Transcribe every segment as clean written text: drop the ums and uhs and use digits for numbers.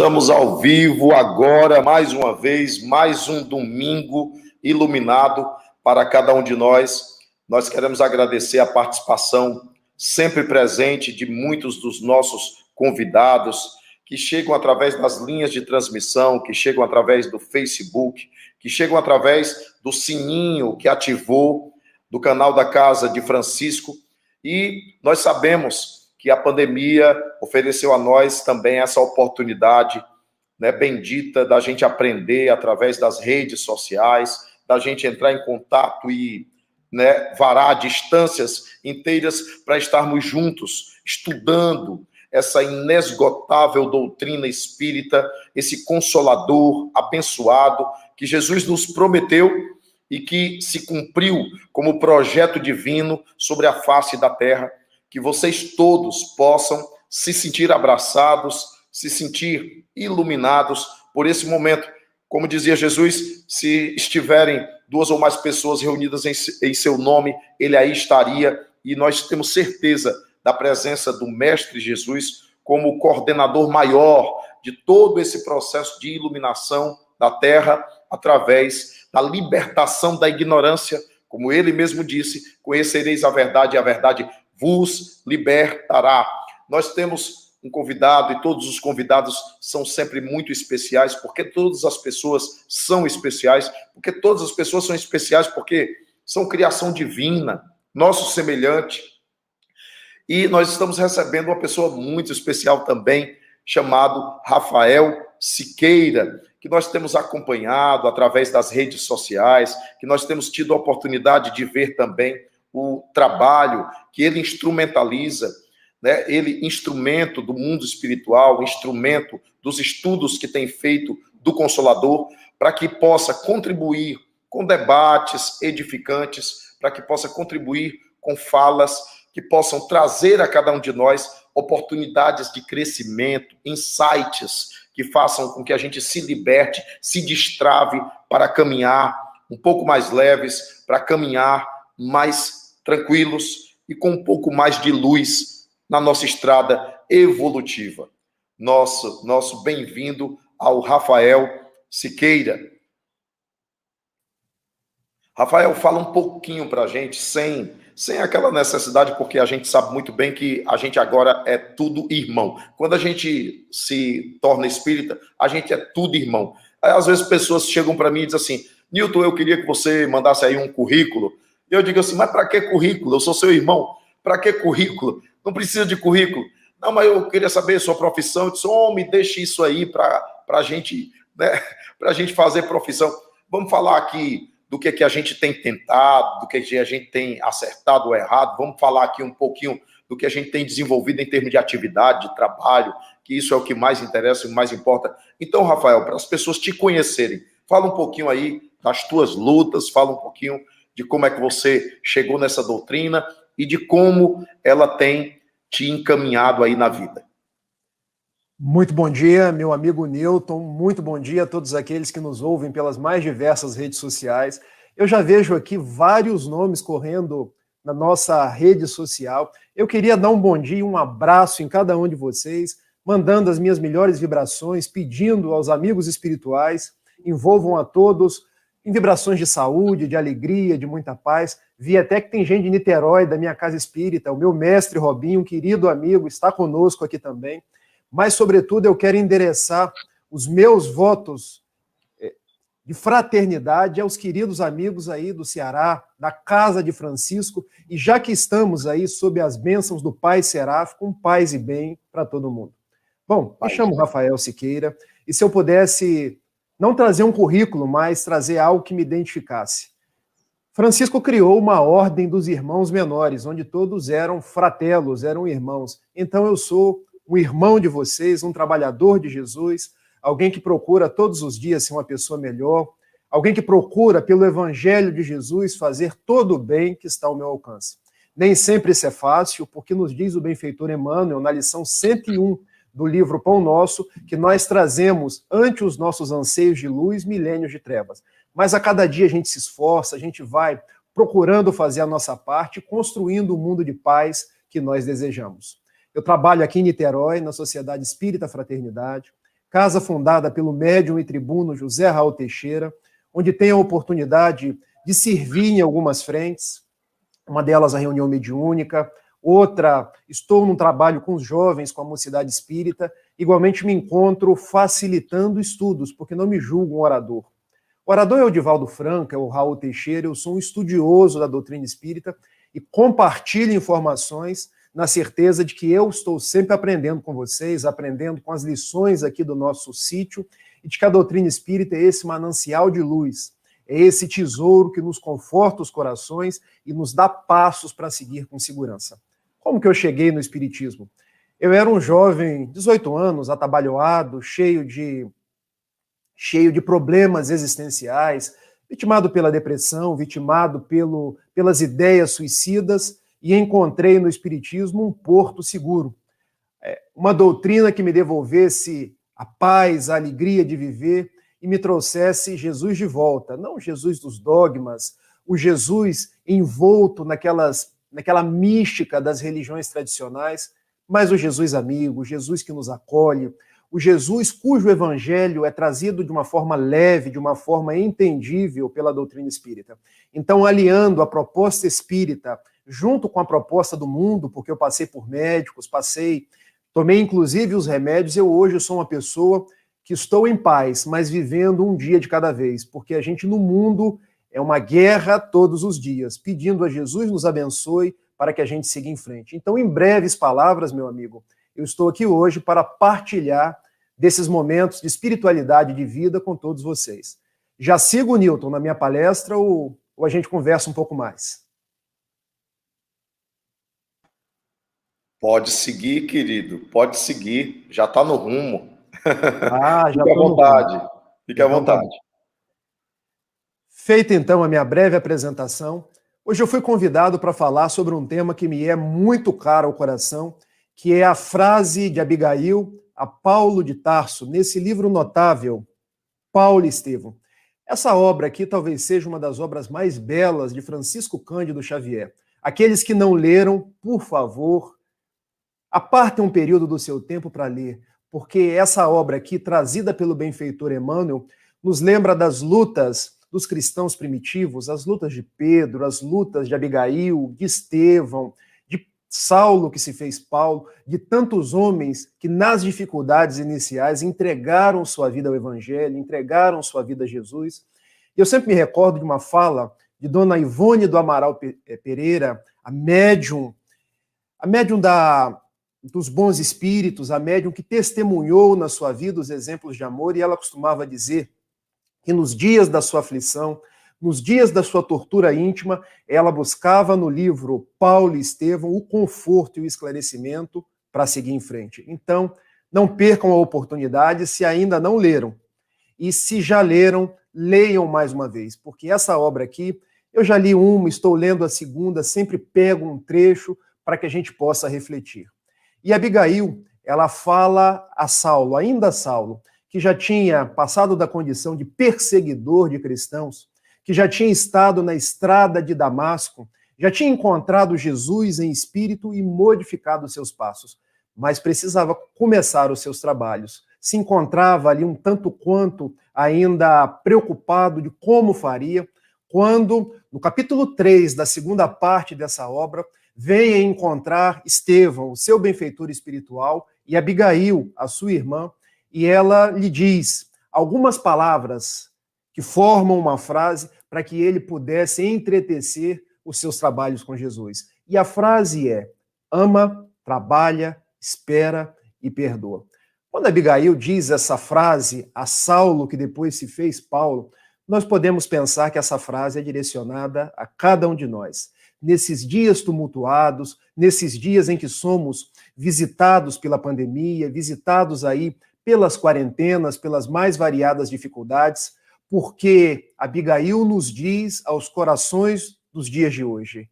Estamos ao vivo agora, mais uma vez, mais um domingo iluminado para cada um de nós. Nós queremos agradecer a participação sempre presente de muitos dos nossos convidados que chegam através das linhas de transmissão, que chegam através do Facebook, que chegam através do sininho que ativou do canal da Casa de Francisco. E nós sabemos que a pandemia ofereceu a nós também essa oportunidade, né, bendita da gente aprender através das redes sociais, da gente entrar em contato e, né, varar distâncias inteiras para estarmos juntos, estudando essa inesgotável doutrina espírita, esse consolador abençoado que Jesus nos prometeu e que se cumpriu como projeto divino sobre a face da terra. Que vocês todos possam se sentir abraçados, se sentir iluminados por esse momento. Como dizia Jesus, se estiverem duas ou mais pessoas reunidas em seu nome, ele aí estaria. E nós temos certeza da presença do Mestre Jesus como coordenador maior de todo esse processo de iluminação da terra, através da libertação da ignorância. Como ele mesmo disse, conhecereis a verdade e a verdade vos libertará. Nós temos um convidado, e todos os convidados são sempre muito especiais, porque todas as pessoas são especiais, porque todas as pessoas são especiais, porque são criação divina, nosso semelhante. E nós estamos recebendo uma pessoa muito especial também, chamado Rafael Siqueira, que nós temos acompanhado através das redes sociais, que nós temos tido a oportunidade de ver também o trabalho que ele instrumentaliza, né? Ele, instrumento do mundo espiritual, instrumento dos estudos que tem feito do Consolador, para que possa contribuir com debates edificantes, para que possa contribuir com falas que possam trazer a cada um de nós oportunidades de crescimento, insights que façam com que a gente se liberte, se destrave para caminhar um pouco mais leves, para caminhar mais tranquilos e com um pouco mais de luz na nossa estrada evolutiva. Nosso bem-vindo ao Rafael Siqueira. Rafael, fala um pouquinho para a gente, sem aquela necessidade, porque a gente sabe muito bem que a gente agora é tudo irmão. Quando a gente se torna espírita, a gente é tudo irmão. Aí, às vezes, pessoas chegam para mim e dizem assim: Newton, eu queria que você mandasse aí um currículo. Eu digo assim: mas para que currículo? Eu sou seu irmão. Para que currículo? Não precisa de currículo. Não, mas eu queria saber sua profissão. Eu disse: me deixe isso aí para a gente, né, para a gente fazer profissão. Vamos falar aqui do que a gente tem tentado, do que a gente tem acertado ou errado. Vamos falar aqui um pouquinho do que a gente tem desenvolvido em termos de atividade, de trabalho, que isso é o que mais interessa e mais importa. Então, Rafael, para as pessoas te conhecerem, fala um pouquinho aí das tuas lutas, fala um pouquinho de como é que você chegou nessa doutrina e de como ela tem te encaminhado aí na vida. Muito bom dia, meu amigo Newton, muito bom dia a todos aqueles que nos ouvem pelas mais diversas redes sociais. Eu já vejo aqui vários nomes correndo na nossa rede social. Eu queria dar um bom dia e um abraço em cada um de vocês, mandando as minhas melhores vibrações, pedindo aos amigos espirituais, envolvam a todos em vibrações de saúde, de alegria, de muita paz. Vi até que tem gente de Niterói, da minha casa espírita, o meu mestre Robinho, um querido amigo, está conosco aqui também. Mas, sobretudo, eu quero endereçar os meus votos de fraternidade aos queridos amigos aí do Ceará, da Casa de Francisco, e já que estamos aí sob as bênçãos do Pai Seráfico, paz e bem para todo mundo. Bom, me chamo Rafael Siqueira, e se eu pudesse não trazer um currículo, mas trazer algo que me identificasse. Francisco criou uma ordem dos irmãos menores, onde todos eram fratelos, eram irmãos. Então eu sou um irmão de vocês, um trabalhador de Jesus, alguém que procura todos os dias ser uma pessoa melhor, alguém que procura, pelo Evangelho de Jesus, fazer todo o bem que está ao meu alcance. Nem sempre isso é fácil, porque nos diz o benfeitor Emmanuel, na lição 101 do livro Pão Nosso, que nós trazemos ante os nossos anseios de luz, milênios de trevas. Mas a cada dia a gente se esforça, a gente vai procurando fazer a nossa parte, construindo o mundo de paz que nós desejamos. Eu trabalho aqui em Niterói, na Sociedade Espírita Fraternidade, casa fundada pelo médium e tribuno José Raul Teixeira, onde tenho a oportunidade de servir em algumas frentes, uma delas a reunião mediúnica, outra, estou num trabalho com os jovens, com a Mocidade Espírita, igualmente me encontro facilitando estudos, porque não me julgo um orador. O orador é o Divaldo Franca, é o Raul Teixeira, eu sou um estudioso da doutrina espírita e compartilho informações na certeza de que eu estou sempre aprendendo com vocês, aprendendo com as lições aqui do nosso sítio, e de que a doutrina espírita é esse manancial de luz, é esse tesouro que nos conforta os corações e nos dá passos para seguir com segurança. Como que eu cheguei no espiritismo? Eu era um jovem, 18 anos, atabalhoado, cheio de problemas existenciais, vitimado pela depressão, vitimado pelas ideias suicidas, e encontrei no espiritismo um porto seguro. Uma doutrina que me devolvesse a paz, a alegria de viver e me trouxesse Jesus de volta. Não o Jesus dos dogmas, o Jesus envolto naquela mística das religiões tradicionais, mas o Jesus amigo, o Jesus que nos acolhe, o Jesus cujo evangelho é trazido de uma forma leve, de uma forma entendível pela doutrina espírita. Então, aliando a proposta espírita junto com a proposta do mundo, porque eu passei por médicos, tomei inclusive os remédios, eu hoje sou uma pessoa que estou em paz, mas vivendo um dia de cada vez, porque a gente no mundo é uma guerra todos os dias, pedindo a Jesus nos abençoe para que a gente siga em frente. Então, em breves palavras, meu amigo, eu estou aqui hoje para partilhar desses momentos de espiritualidade de vida com todos vocês. Já sigo o Newton na minha palestra ou a gente conversa um pouco mais? Pode seguir, querido, pode seguir, já está no rumo. Ah, já Fique à vontade, fique à então, vontade. Tá. Feita então a minha breve apresentação, hoje eu fui convidado para falar sobre um tema que me é muito caro ao coração, que é a frase de Abigail a Paulo de Tarso, nesse livro notável, Paulo e Estevão. Essa obra aqui talvez seja uma das obras mais belas de Francisco Cândido Xavier. Aqueles que não leram, por favor, apartem um período do seu tempo para ler, porque essa obra aqui, trazida pelo benfeitor Emmanuel, nos lembra das lutas dos cristãos primitivos, as lutas de Pedro, as lutas de Abigail, de Estevão, de Saulo, que se fez Paulo, de tantos homens que nas dificuldades iniciais entregaram sua vida ao Evangelho, entregaram sua vida a Jesus. E eu sempre me recordo de uma fala de Dona Ivone do Amaral Pereira, a médium dos bons espíritos, a médium que testemunhou na sua vida os exemplos de amor, e ela costumava dizer que nos dias da sua aflição, nos dias da sua tortura íntima, ela buscava no livro Paulo e Estevão o conforto e o esclarecimento para seguir em frente. Então, não percam a oportunidade se ainda não leram. E se já leram, leiam mais uma vez, porque essa obra aqui, eu já li uma, estou lendo a segunda, sempre pego um trecho para que a gente possa refletir. E Abigail, ela fala a Saulo, ainda Saulo, que já tinha passado da condição de perseguidor de cristãos, que já tinha estado na estrada de Damasco, já tinha encontrado Jesus em espírito e modificado seus passos, mas precisava começar os seus trabalhos. Se encontrava ali um tanto quanto ainda preocupado de como faria, quando, no capítulo 3 da segunda parte dessa obra, vem encontrar Estevão, o seu benfeitor espiritual, e Abigail, a sua irmã, e ela lhe diz algumas palavras que formam uma frase para que ele pudesse entretecer os seus trabalhos com Jesus. E a frase é: ama, trabalha, espera e perdoa. Quando Abigail diz essa frase a Saulo, que depois se fez Paulo, nós podemos pensar que essa frase é direcionada a cada um de nós. Nesses dias tumultuados, nesses dias em que somos visitados pela pandemia, visitados aí pelas quarentenas, pelas mais variadas dificuldades, porque Abigail nos diz aos corações dos dias de hoje: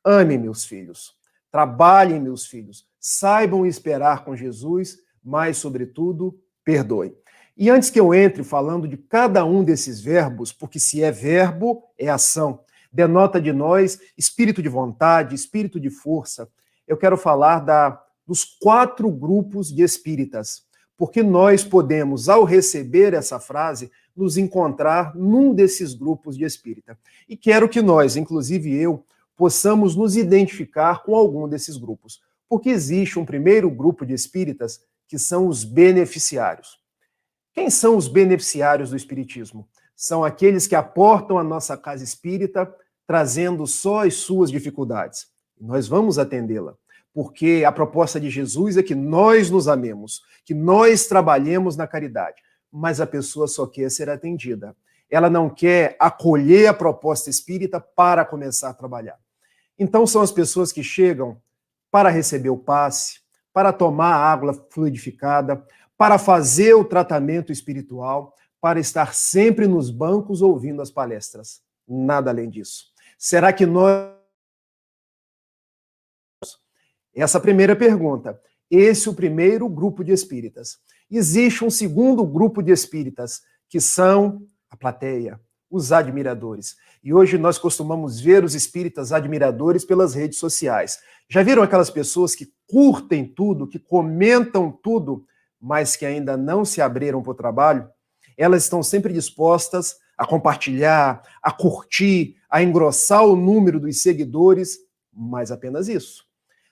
amem, meus filhos, trabalhem, meus filhos, saibam esperar com Jesus, mas, sobretudo, perdoem. E antes que eu entre falando de cada um desses verbos, porque se é verbo, é ação, denota de nós espírito de vontade, espírito de força, eu quero falar dos 4 grupos de espíritas. porque nós podemos, ao receber essa frase, nos encontrar num desses grupos de espírita. E quero que nós, inclusive eu, possamos nos identificar com algum desses grupos, porque existe um primeiro grupo de espíritas que são os beneficiários. Quem são os beneficiários do espiritismo? São aqueles que aportam a nossa casa espírita, trazendo só as suas dificuldades. Nós vamos atendê-la, porque a proposta de Jesus é que nós nos amemos, que nós trabalhemos na caridade, mas a pessoa só quer ser atendida. Ela não quer acolher a proposta espírita para começar a trabalhar. Então são as pessoas que chegam para receber o passe, para tomar a água fluidificada, para fazer o tratamento espiritual, para estar sempre nos bancos ouvindo as palestras. Nada além disso. Será que nós... Essa primeira pergunta. Esse é o primeiro grupo de espíritas. Existe um segundo grupo de espíritas, que são a plateia, os admiradores. E hoje nós costumamos ver os espíritas admiradores pelas redes sociais. Já viram aquelas pessoas que curtem tudo, que comentam tudo, mas que ainda não se abriram para o trabalho? Elas estão sempre dispostas a compartilhar, a curtir, a engrossar o número dos seguidores, mas apenas isso.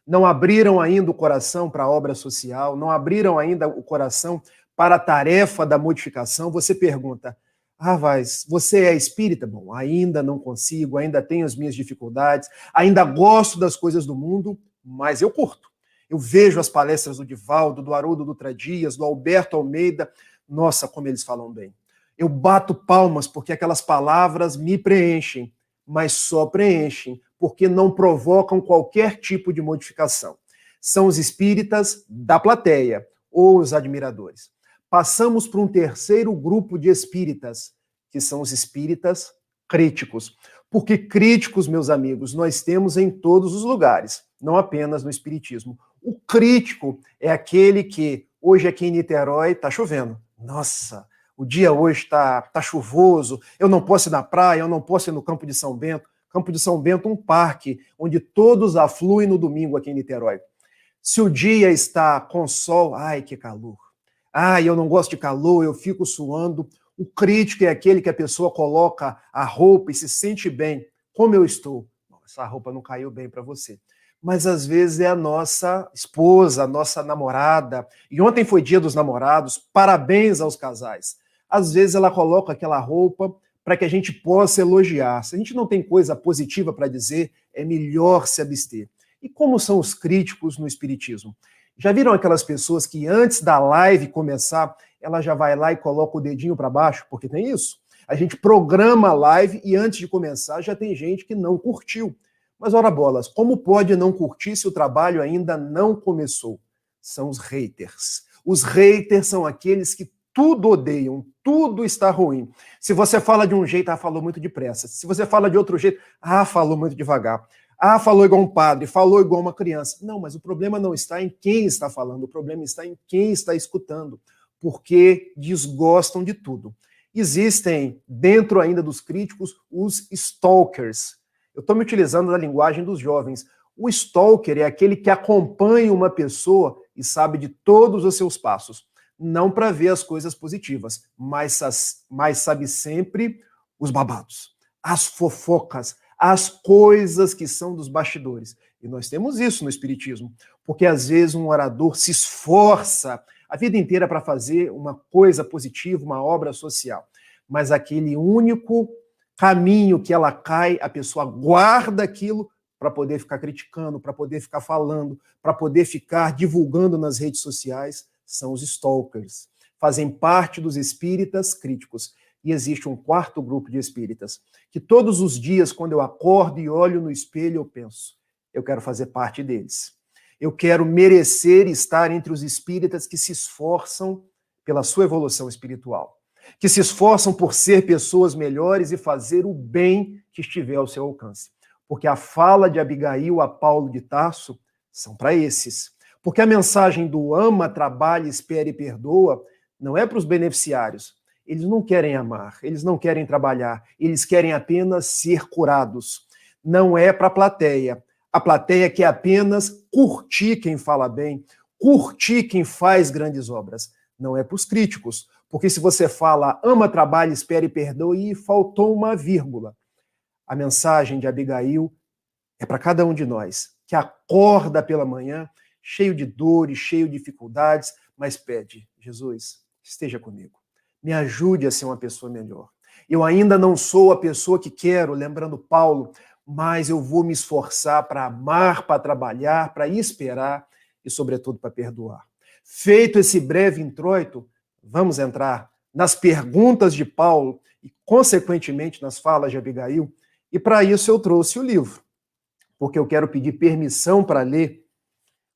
Não abriram ainda o coração para a obra social, não abriram ainda o coração para a tarefa da modificação. Você pergunta, Vaz, você é espírita? Bom, ainda não consigo, ainda tenho as minhas dificuldades, ainda gosto das coisas do mundo, mas eu curto. Eu vejo as palestras do Divaldo, do Haroldo Dutra Dias, do Alberto Almeida. Nossa, como eles falam bem. Eu bato palmas porque aquelas palavras me preenchem, mas só preenchem porque não provocam qualquer tipo de modificação. São os espíritas da plateia, ou os admiradores. Passamos para um terceiro grupo de espíritas, que são os espíritas críticos. Porque críticos, meus amigos, nós temos em todos os lugares, não apenas no espiritismo. O crítico é aquele que, hoje aqui em Niterói, está chovendo. Nossa, o dia hoje está chuvoso, eu não posso ir na praia, eu não posso ir no Campo de São Bento. Campo de São Bento, um parque onde todos afluem no domingo aqui em Niterói. Se o dia está com sol, ai, que calor. Ai, eu não gosto de calor, eu fico suando. O crítico é aquele que a pessoa coloca a roupa e se sente bem. Como eu estou? Essa roupa não caiu bem para você. Mas às vezes é a nossa esposa, a nossa namorada. E ontem foi dia dos namorados, parabéns aos casais. Às vezes ela coloca aquela roupa para que a gente possa elogiar. Se a gente não tem coisa positiva para dizer, é melhor se abster. E como são os críticos no espiritismo? Já viram aquelas pessoas que antes da live começar, ela já vai lá e coloca o dedinho para baixo? Porque tem isso. A gente programa a live e antes de começar já tem gente que não curtiu. Mas ora bolas, como pode não curtir se o trabalho ainda não começou? São os haters. Os haters são aqueles que tudo odeiam, tudo está ruim. Se você fala de um jeito, falou muito depressa. Se você fala de outro jeito, falou muito devagar. Falou igual um padre, falou igual uma criança. Não, mas o problema não está em quem está falando, o problema está em quem está escutando, porque desgostam de tudo. Existem, dentro ainda dos críticos, os stalkers. Eu estou me utilizando da linguagem dos jovens. O stalker é aquele que acompanha uma pessoa e sabe de todos os seus passos. Não para ver as coisas positivas, mas sabe sempre os babados, as fofocas, as coisas que são dos bastidores. E nós temos isso no espiritismo, porque às vezes um orador se esforça a vida inteira para fazer uma coisa positiva, uma obra social, mas aquele único caminho que ela cai, a pessoa guarda aquilo para poder ficar criticando, para poder ficar falando, para poder ficar divulgando nas redes sociais. São os stalkers. Fazem parte dos espíritas críticos. E existe um quarto grupo de espíritas, que todos os dias, quando eu acordo e olho no espelho, eu penso, eu quero fazer parte deles. Eu quero merecer estar entre os espíritas que se esforçam pela sua evolução espiritual, que se esforçam por ser pessoas melhores e fazer o bem que estiver ao seu alcance. Porque a fala de Abigail a Paulo de Tarso são para esses. Porque a mensagem do ama, trabalha, espere e perdoa não é para os beneficiários. Eles não querem amar, eles não querem trabalhar, eles querem apenas ser curados. Não é para a plateia. A plateia quer apenas curtir quem fala bem, curtir quem faz grandes obras. não é para os críticos. Porque se você fala, ama, trabalhe, espere e perdoe, faltou uma vírgula. A mensagem de Abigail é para cada um de nós, que acorda pela manhã, cheio de dores, cheio de dificuldades, mas pede, Jesus, esteja comigo. Me ajude a ser uma pessoa melhor. Eu ainda não sou a pessoa que quero, lembrando Paulo, mas eu vou me esforçar para amar, para trabalhar, para esperar e, sobretudo, para perdoar. Feito esse breve introito, vamos entrar nas perguntas de Paulo e, consequentemente, nas falas de Abigail. E, para isso, eu trouxe o livro, porque eu quero pedir permissão para ler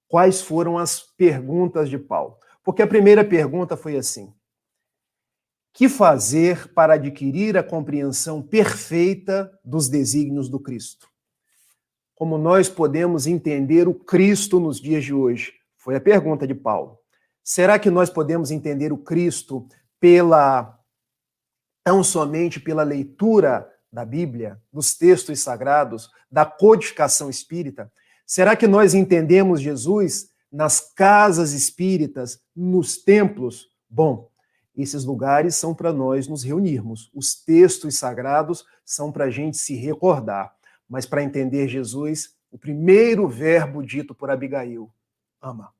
quais foram as perguntas de Paulo. Porque a primeira pergunta foi assim: que fazer para adquirir a compreensão perfeita dos desígnios do Cristo? Como nós podemos entender o Cristo nos dias de hoje? Foi a pergunta de Paulo. Será que nós podemos entender o Cristo tão somente pela leitura da Bíblia, dos textos sagrados, da codificação espírita? Será que nós entendemos Jesus nas casas espíritas, nos templos? Bom, esses lugares são para nós nos reunirmos. Os textos sagrados são para a gente se recordar. Mas para entender Jesus, o primeiro verbo dito por Abigail, ama.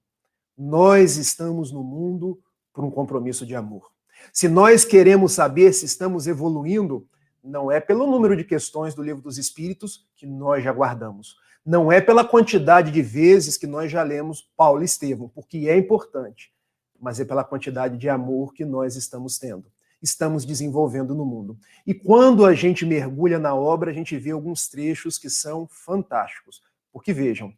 Nós estamos no mundo por um compromisso de amor. Se nós queremos saber se estamos evoluindo, não é pelo número de questões do Livro dos Espíritos que nós já guardamos. Não é pela quantidade de vezes que nós já lemos Paulo e Estevão, porque é importante, mas é pela quantidade de amor que nós estamos tendo, estamos desenvolvendo no mundo. E quando a gente mergulha na obra, a gente vê alguns trechos que são fantásticos. Porque vejam,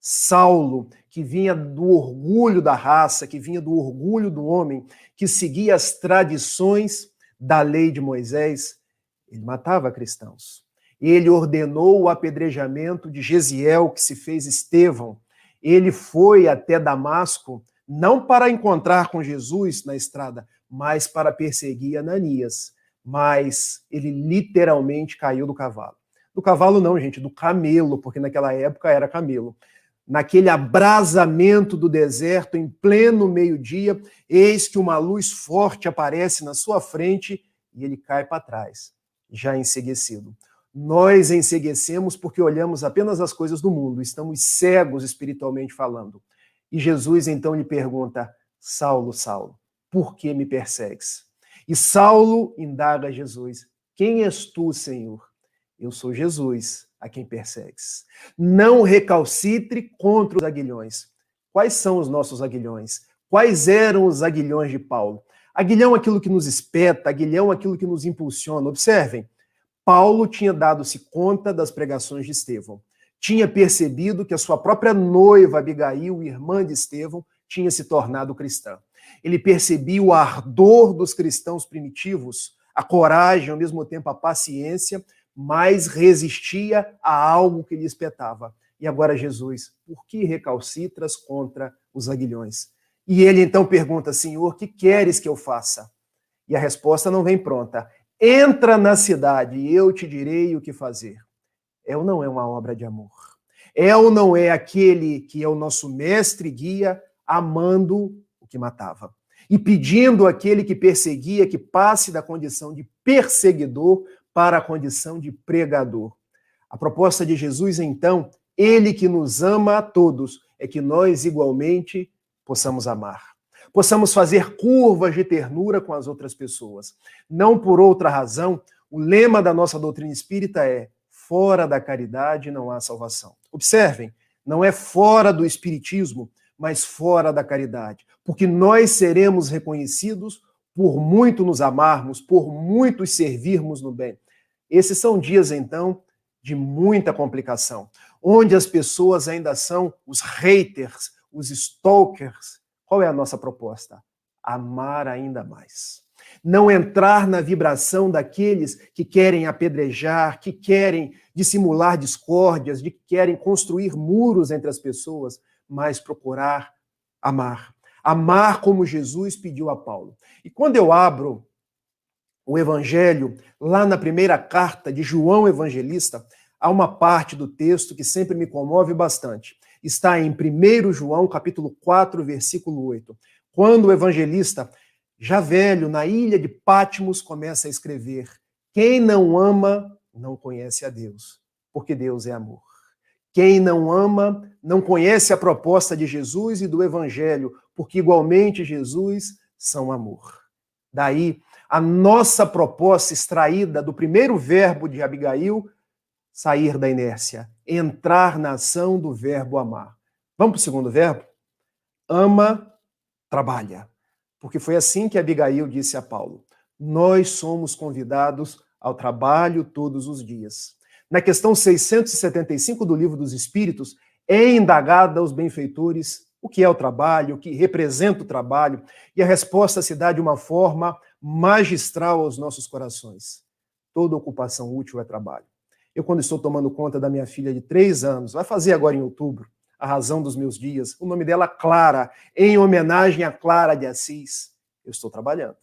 Saulo, que vinha do orgulho da raça, que vinha do orgulho do homem, que seguia as tradições da lei de Moisés, ele matava cristãos. Ele ordenou o apedrejamento de Gesiel, que se fez Estevão. Ele foi até Damasco, não para encontrar com Jesus na estrada, mas para perseguir Ananias. Mas ele literalmente caiu do cavalo. Do cavalo não, gente, do camelo, porque naquela época era camelo. Naquele abrasamento do deserto, em pleno meio-dia, eis que uma luz forte aparece na sua frente e ele cai para trás, já enceguecido. Nós enceguecemos porque olhamos apenas as coisas do mundo, estamos cegos espiritualmente falando. E Jesus então lhe pergunta, Saulo, Saulo, por que me persegues? E Saulo indaga a Jesus, quem és tu, Senhor? Eu sou Jesus, a quem persegues. Não recalcitre contra os aguilhões. Quais são os nossos aguilhões? Quais eram os aguilhões de Paulo? Aguilhão é aquilo que nos espeta, aguilhão é aquilo que nos impulsiona. Observem, Paulo tinha dado-se conta das pregações de Estevão. Tinha percebido que a sua própria noiva, Abigail, irmã de Estevão, tinha se tornado cristã. Ele percebia o ardor dos cristãos primitivos, a coragem, ao mesmo tempo a paciência, mas resistia a algo que lhe espetava. E agora Jesus, por que recalcitras contra os aguilhões? E ele então pergunta, Senhor, que queres que eu faça? E a resposta não vem pronta. Entra na cidade e eu te direi o que fazer. É ou não é uma obra de amor? É ou não é aquele que é o nosso mestre e guia, amando o que matava? E pedindo àquele que perseguia que passe da condição de perseguidor para a condição de pregador. A proposta de Jesus, então, ele que nos ama a todos, é que nós igualmente possamos amar. Possamos fazer curvas de ternura com as outras pessoas. Não por outra razão, o lema da nossa doutrina espírita é fora da caridade não há salvação. Observem, não é fora do espiritismo, mas fora da caridade. Porque nós seremos reconhecidos por muito nos amarmos, por muito servirmos no bem. Esses são dias, então, de muita complicação, onde as pessoas ainda são os haters, os stalkers. Qual é a nossa proposta? Amar ainda mais. Não entrar na vibração daqueles que querem apedrejar, que querem dissimular discórdias, que querem construir muros entre as pessoas, mas procurar amar. Amar como Jesus pediu a Paulo. E quando eu abro o Evangelho, lá na primeira carta de João Evangelista, há uma parte do texto que sempre me comove bastante. Está em 1 João, capítulo 4, versículo 8. quando o evangelista, já velho, na ilha de Patmos, começa a escrever: quem não ama, não conhece a Deus, porque Deus é amor. Quem não ama, não conhece a proposta de Jesus e do evangelho, porque igualmente Jesus são amor. Daí, a nossa proposta extraída do primeiro verbo de Abigail, sair da inércia, entrar na ação do verbo amar. Vamos para o segundo verbo? Ama, trabalha. Porque foi assim que Abigail disse a Paulo: nós somos convidados ao trabalho todos os dias. Na questão 675 do Livro dos Espíritos, é indagada aos benfeitores o que é o trabalho, o que representa o trabalho, e a resposta se dá de uma forma magistral aos nossos corações. Toda ocupação útil é trabalho. Eu, quando estou tomando conta da minha filha de 3 anos, vai fazer agora em outubro, a razão dos meus dias, o nome dela Clara, em homenagem a Clara de Assis, eu estou trabalhando.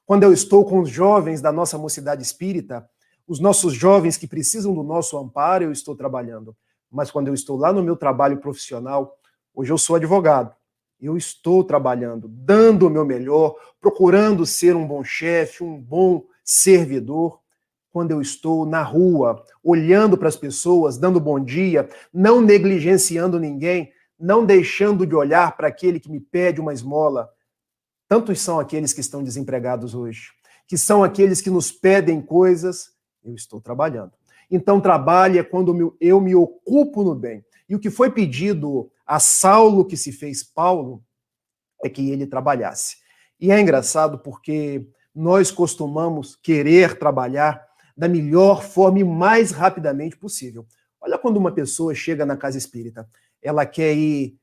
Quando eu estou com os jovens da nossa mocidade espírita, os nossos jovens que precisam do nosso amparo, eu estou trabalhando. Mas quando eu estou lá no meu trabalho profissional, hoje eu sou advogado, eu estou trabalhando, dando o meu melhor, procurando ser um bom chefe, um bom servidor. Quando eu estou na rua, olhando para as pessoas, dando bom dia, não negligenciando ninguém, não deixando de olhar para aquele que me pede uma esmola. Tantos são aqueles que estão desempregados hoje, que são aqueles que nos pedem coisas. Eu estou trabalhando. Então, trabalho é quando eu me ocupo no bem. E o que foi pedido a Saulo, que se fez Paulo, é que ele trabalhasse. E é engraçado porque nós costumamos querer trabalhar da melhor forma e mais rapidamente possível. Olha quando uma pessoa chega na casa espírita, ela quer ir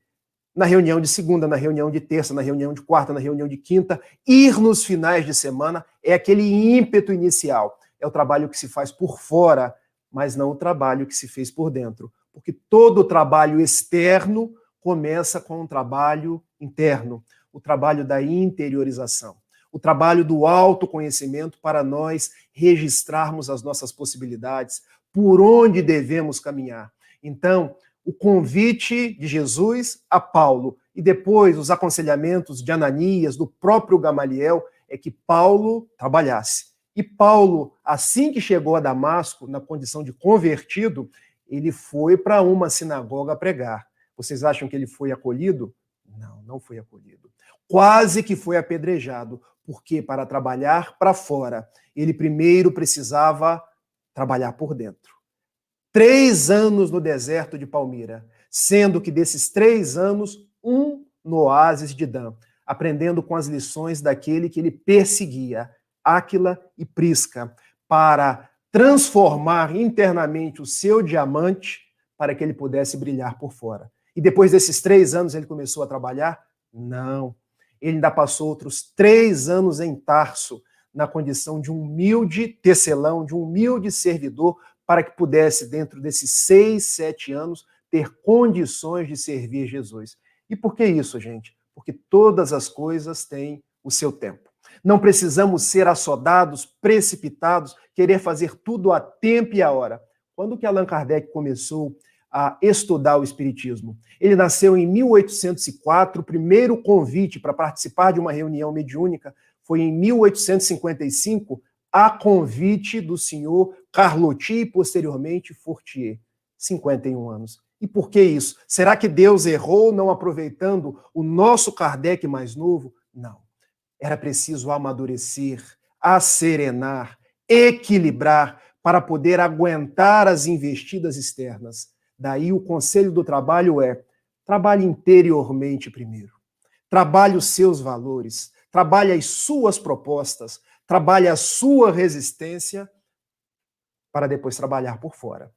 na reunião de segunda, na reunião de terça, na reunião de quarta, na reunião de quinta, ir nos finais de semana, é aquele ímpeto inicial. É o trabalho que se faz por fora, mas não o trabalho que se fez por dentro. Porque todo trabalho externo começa com um trabalho interno, o trabalho da interiorização, o trabalho do autoconhecimento para nós registrarmos as nossas possibilidades, por onde devemos caminhar. Então, o convite de Jesus a Paulo e depois os aconselhamentos de Ananias, do próprio Gamaliel, é que Paulo trabalhasse. E Paulo, assim que chegou a Damasco, na condição de convertido, ele foi para uma sinagoga pregar. Vocês acham que ele foi acolhido? Não, não foi acolhido. Quase que foi apedrejado, porque para trabalhar para fora, ele primeiro precisava trabalhar por dentro. 3 anos no deserto de Palmira, sendo que desses 3 anos, 1 no oásis de Dan, aprendendo com as lições daquele que ele perseguia, Áquila e Prisca, para transformar internamente o seu diamante para que ele pudesse brilhar por fora. E depois desses 3 anos ele começou a trabalhar? Não. Ele ainda passou outros 3 anos em Tarso, na condição de um humilde tecelão, de um humilde servidor, para que pudesse, dentro desses 6, 7 anos, ter condições de servir Jesus. E por que isso, gente? Porque todas as coisas têm o seu tempo. Não precisamos ser assodados, precipitados, querer fazer tudo a tempo e a hora. Quando que Allan Kardec começou a estudar o Espiritismo? Ele nasceu em 1804, o primeiro convite para participar de uma reunião mediúnica foi em 1855, a convite do senhor Carlotti e, posteriormente, Fortier. 51 anos. E por que isso? Será que Deus errou não aproveitando o nosso Kardec mais novo? Não. Era preciso amadurecer, acerenar, equilibrar para poder aguentar as investidas externas. Daí o conselho do trabalho é: trabalhe interiormente primeiro. Trabalhe os seus valores, trabalhe as suas propostas, trabalhe a sua resistência para depois trabalhar por fora.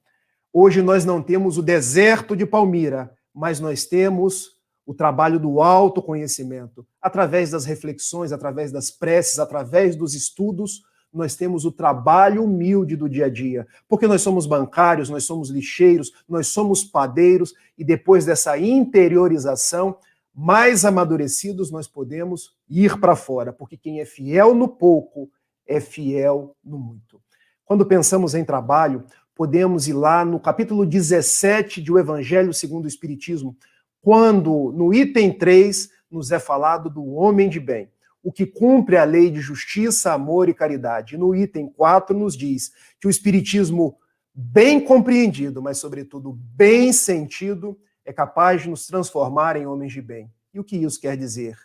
Hoje nós não temos o deserto de Palmira, mas nós temos o trabalho do autoconhecimento. Através das reflexões, através das preces, através dos estudos, nós temos o trabalho humilde do dia a dia. Porque nós somos bancários, nós somos lixeiros, nós somos padeiros, e depois dessa interiorização, mais amadurecidos, nós podemos ir para fora. Porque quem é fiel no pouco é fiel no muito. Quando pensamos em trabalho, podemos ir lá no capítulo 17 do Evangelho segundo o Espiritismo, quando, no item 3, nos é falado do homem de bem, o que cumpre a lei de justiça, amor e caridade. E no item 4 nos diz que o espiritismo bem compreendido, mas sobretudo bem sentido, é capaz de nos transformar em homens de bem. E o que isso quer dizer?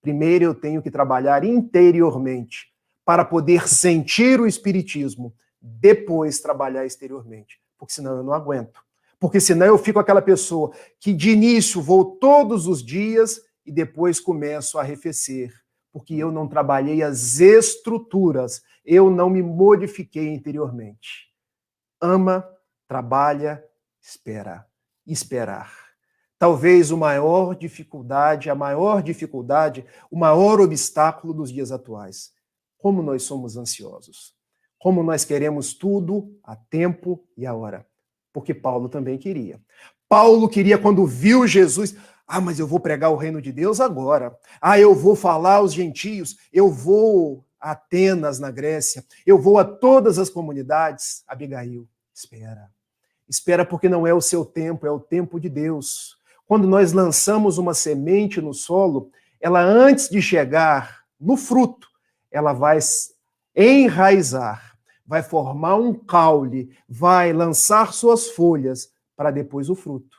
Primeiro eu tenho que trabalhar interiormente para poder sentir o espiritismo, depois trabalhar exteriormente, porque senão eu não aguento. Porque senão eu fico aquela pessoa que de início vou todos os dias e depois começo a arrefecer, porque eu não trabalhei as estruturas, eu não me modifiquei interiormente. Ama, trabalha, espera. Esperar. Talvez a maior dificuldade, o maior obstáculo dos dias atuais. Como nós somos ansiosos. Como nós queremos tudo a tempo e a hora. Porque Paulo também queria. Paulo queria, quando viu Jesus, mas eu vou pregar o reino de Deus agora. Eu vou falar aos gentios, eu vou a Atenas, na Grécia, eu vou a todas as comunidades. Abigail, espera. Espera, porque não é o seu tempo, é o tempo de Deus. Quando nós lançamos uma semente no solo, ela, antes de chegar no fruto, ela vai enraizar, vai formar um caule, vai lançar suas folhas para depois o fruto.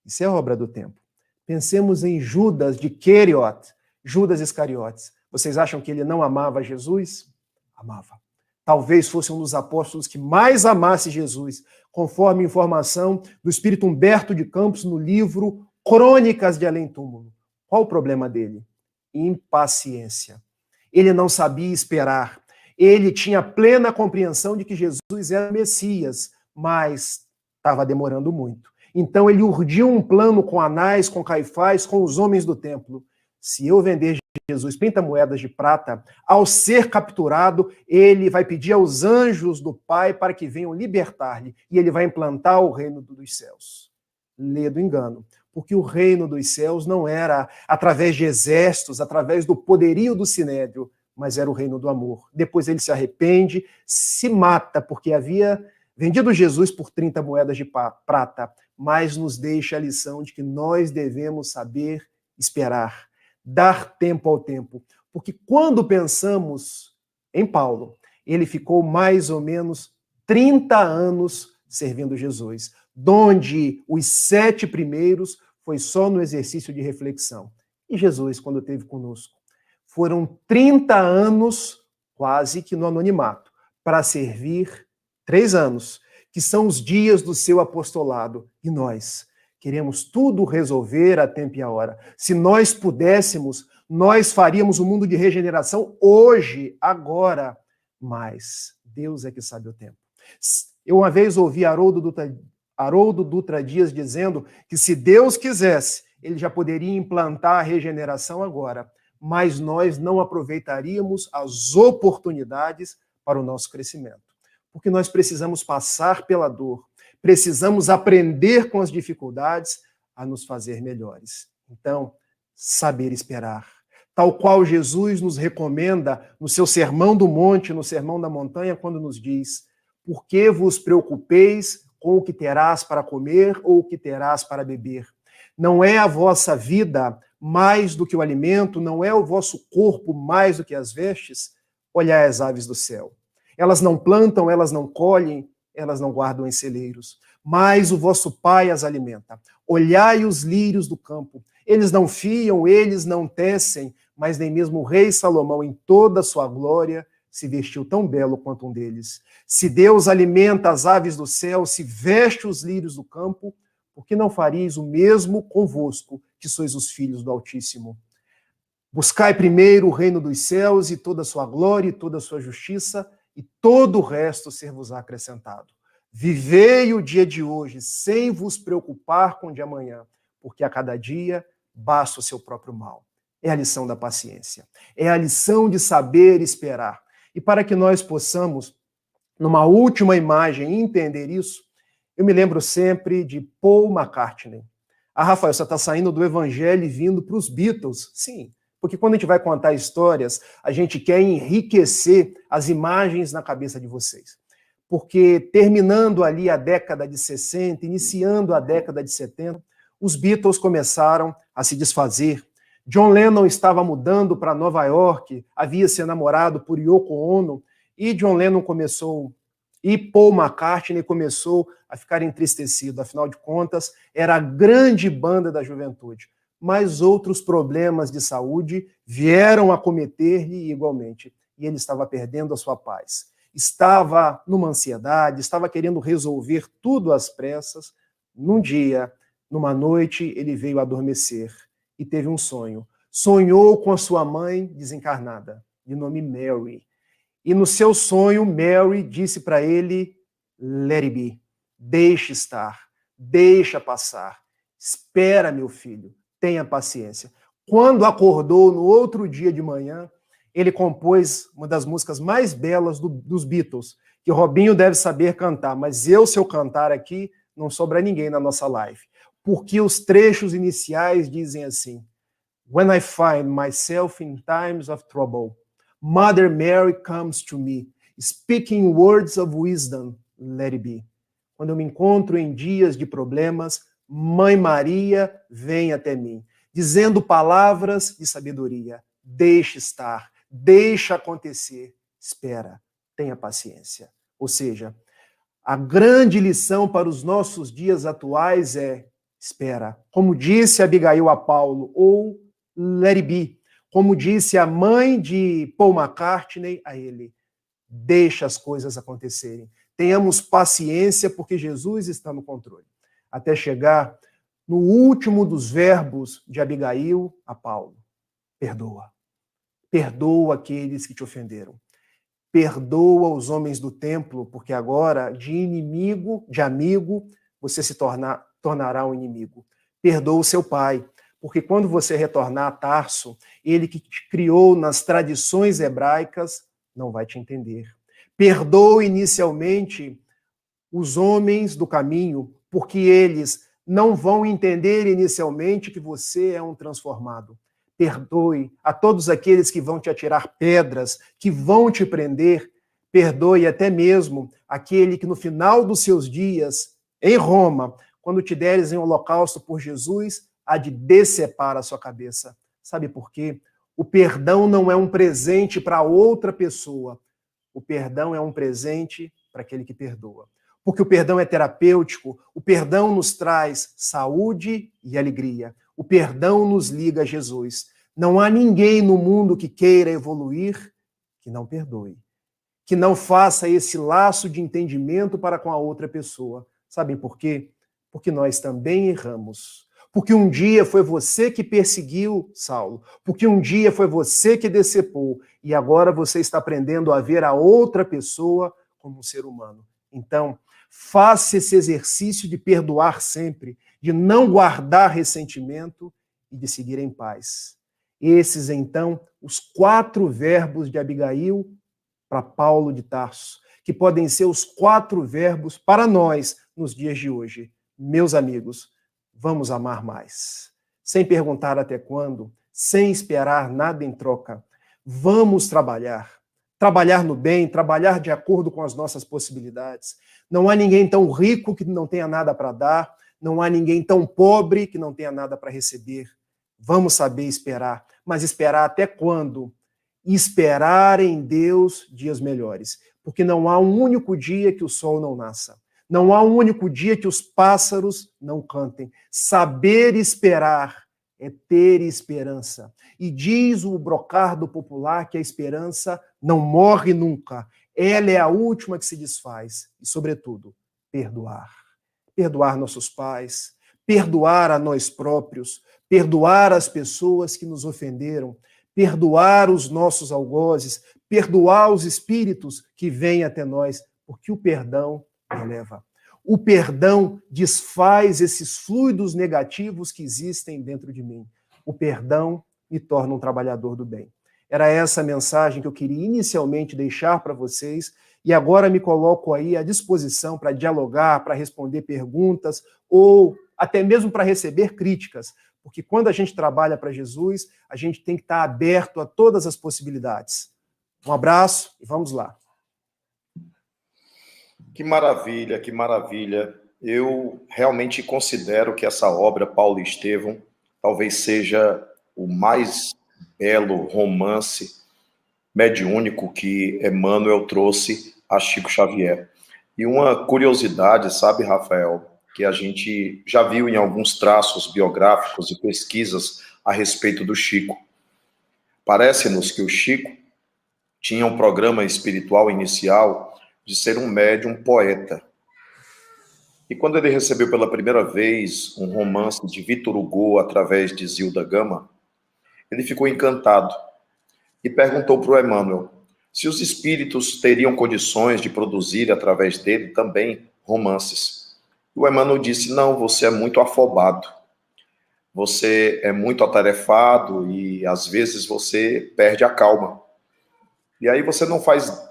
Isso é obra do tempo. Pensemos em Judas de Queriot, Judas Iscariotes. Vocês acham que ele não amava Jesus? Amava. Talvez fosse um dos apóstolos que mais amasse Jesus, conforme informação do espírito Humberto de Campos no livro Crônicas de Além Túmulo. Qual o problema dele? Impaciência. Ele não sabia esperar. Ele tinha plena compreensão de que Jesus era Messias, mas estava demorando muito. Então ele urdiu um plano com Anás, com Caifás, com os homens do templo. Se eu vender Jesus 30 moedas de prata, ao ser capturado, ele vai pedir aos anjos do Pai para que venham libertar-lhe, e ele vai implantar o reino dos céus. Lê do engano, porque o reino dos céus não era através de exércitos, através do poderio do sinédrio, mas era o reino do amor. Depois ele se arrepende, se mata, porque havia vendido Jesus por 30 moedas de prata, mas nos deixa a lição de que nós devemos saber esperar, dar tempo ao tempo. Porque quando pensamos em Paulo, ele ficou mais ou menos 30 anos servindo Jesus, donde os 7 primeiros foi só no exercício de reflexão. E Jesus, quando esteve conosco, foram 30 anos quase que no anonimato, para servir 3 anos, que são os dias do seu apostolado. E nós queremos tudo resolver a tempo e a hora. Se nós pudéssemos, nós faríamos o mundo de regeneração hoje, agora. Mas Deus é que sabe o tempo. Eu uma vez ouvi Haroldo Dutra Dias dizendo que se Deus quisesse, ele já poderia implantar a regeneração agora, mas nós não aproveitaríamos as oportunidades para o nosso crescimento. Porque nós precisamos passar pela dor, precisamos aprender com as dificuldades a nos fazer melhores. Então, saber esperar. Tal qual Jesus nos recomenda no seu Sermão do Monte, no Sermão da Montanha, quando nos diz: por que vos preocupeis com o que terás para comer ou o que terás para beber? Não é a vossa vida mais do que o alimento, não é o vosso corpo mais do que as vestes? Olhai as aves do céu. Elas não plantam, elas não colhem, elas não guardam em celeiros, mas o vosso Pai as alimenta. Olhai os lírios do campo. Eles não fiam, eles não tecem, mas nem mesmo o rei Salomão, em toda a sua glória, se vestiu tão belo quanto um deles. Se Deus alimenta as aves do céu, se veste os lírios do campo, por que não faríeis o mesmo convosco, que sois os filhos do Altíssimo? Buscai primeiro o reino dos céus e toda a sua glória e toda a sua justiça, e todo o resto ser-vos-á acrescentado. Vivei o dia de hoje sem vos preocupar com o de amanhã, porque a cada dia basta o seu próprio mal. É a lição da paciência. É a lição de saber esperar. E para que nós possamos, numa última imagem, entender isso, eu me lembro sempre de Paul McCartney. Rafael, você está saindo do Evangelho e vindo para os Beatles? Sim, porque quando a gente vai contar histórias, a gente quer enriquecer as imagens na cabeça de vocês. Porque terminando ali a década de 60, iniciando a década de 70, os Beatles começaram a se desfazer, John Lennon estava mudando para Nova York, havia se namorado por Yoko Ono, e John Lennon começou, e Paul McCartney começou a ficar entristecido. Afinal de contas, era a grande banda da juventude. Mas outros problemas de saúde vieram acometer-lhe igualmente. E ele estava perdendo a sua paz. Estava numa ansiedade, estava querendo resolver tudo às pressas. Num dia, numa noite, ele veio adormecer e teve um sonho. Sonhou com a sua mãe desencarnada, de nome Mary. E no seu sonho, Mary disse para ele, let it be, deixe estar, deixa passar, espera, meu filho, tenha paciência. Quando acordou no outro dia de manhã, ele compôs uma das músicas mais belas dos Beatles, que Robinho deve saber cantar, mas eu, se eu cantar aqui, não sobra ninguém na nossa live. Porque os trechos iniciais dizem assim, When I find myself in times of trouble, Mother Mary comes to me, speaking words of wisdom, let it be. Quando eu me encontro em dias de problemas, Mãe Maria vem até mim, dizendo palavras de sabedoria. Deixa estar, deixa acontecer, espera, tenha paciência. Ou seja, a grande lição para os nossos dias atuais é espera. Como disse Abigail a Paulo, ou let it be. Como disse a mãe de Paul McCartney a ele, deixa as coisas acontecerem. Tenhamos paciência porque Jesus está no controle. Até chegar no último dos verbos de Abigail a Paulo. Perdoa. Perdoa aqueles que te ofenderam. Perdoa os homens do templo, porque agora de inimigo, de amigo, você se tornará um inimigo. Perdoa o seu pai, porque quando você retornar a Tarso, ele que te criou nas tradições hebraicas não vai te entender. Perdoa inicialmente os homens do caminho, porque eles não vão entender inicialmente que você é um transformado. Perdoe a todos aqueles que vão te atirar pedras, que vão te prender. Perdoe até mesmo aquele que no final dos seus dias, em Roma, quando te deres em holocausto por Jesus, há de decepar a sua cabeça. Sabe por quê? O perdão não é um presente para outra pessoa. O perdão é um presente para aquele que perdoa. Porque o perdão é terapêutico, o perdão nos traz saúde e alegria. O perdão nos liga a Jesus. Não há ninguém no mundo que queira evoluir que não perdoe, que não faça esse laço de entendimento para com a outra pessoa. Sabem por quê? Porque nós também erramos. Porque um dia foi você que perseguiu Saulo. Porque um dia foi você que decepou. E agora você está aprendendo a ver a outra pessoa como um ser humano. Então, faça esse exercício de perdoar sempre, de não guardar ressentimento e de seguir em paz. Esses, então, os 4 verbos de Abigail para Paulo de Tarso, que podem ser os 4 verbos para nós nos dias de hoje. Meus amigos, vamos amar mais. Sem perguntar até quando, sem esperar nada em troca. Vamos trabalhar. Trabalhar no bem, trabalhar de acordo com as nossas possibilidades. Não há ninguém tão rico que não tenha nada para dar, não há ninguém tão pobre que não tenha nada para receber. Vamos saber esperar, mas esperar até quando? Esperar em Deus dias melhores, porque não há um único dia que o sol não nasça. Não há um único dia que os pássaros não cantem. Saber esperar é ter esperança. E diz o brocardo popular que a esperança não morre nunca. Ela é a última que se desfaz. E, sobretudo, perdoar. Perdoar nossos pais, perdoar a nós próprios, perdoar as pessoas que nos ofenderam, perdoar os nossos algozes, perdoar os espíritos que vêm até nós, porque o perdão eleva. O perdão desfaz esses fluidos negativos que existem dentro de mim. O perdão me torna um trabalhador do bem. Era essa a mensagem que eu queria inicialmente deixar para vocês e agora me coloco aí à disposição para dialogar, para responder perguntas ou até mesmo para receber críticas, porque quando a gente trabalha para Jesus, a gente tem que estar aberto a todas as possibilidades. Um abraço e vamos lá. Que maravilha, que maravilha. Eu realmente considero que essa obra, Paulo e Estevão, talvez seja o mais belo romance mediúnico que Emmanuel trouxe a Chico Xavier. E uma curiosidade, sabe, Rafael, que a gente já viu em alguns traços biográficos e pesquisas a respeito do Chico. Parece-nos que o Chico tinha um programa espiritual inicial de ser um médium poeta. E quando ele recebeu pela primeira vez um romance de Victor Hugo através de Zilda Gama, ele ficou encantado e perguntou para o Emmanuel se os espíritos teriam condições de produzir através dele também romances. O Emmanuel disse: não, você é muito afobado, você é muito atarefado e às vezes você perde a calma. E aí você não faz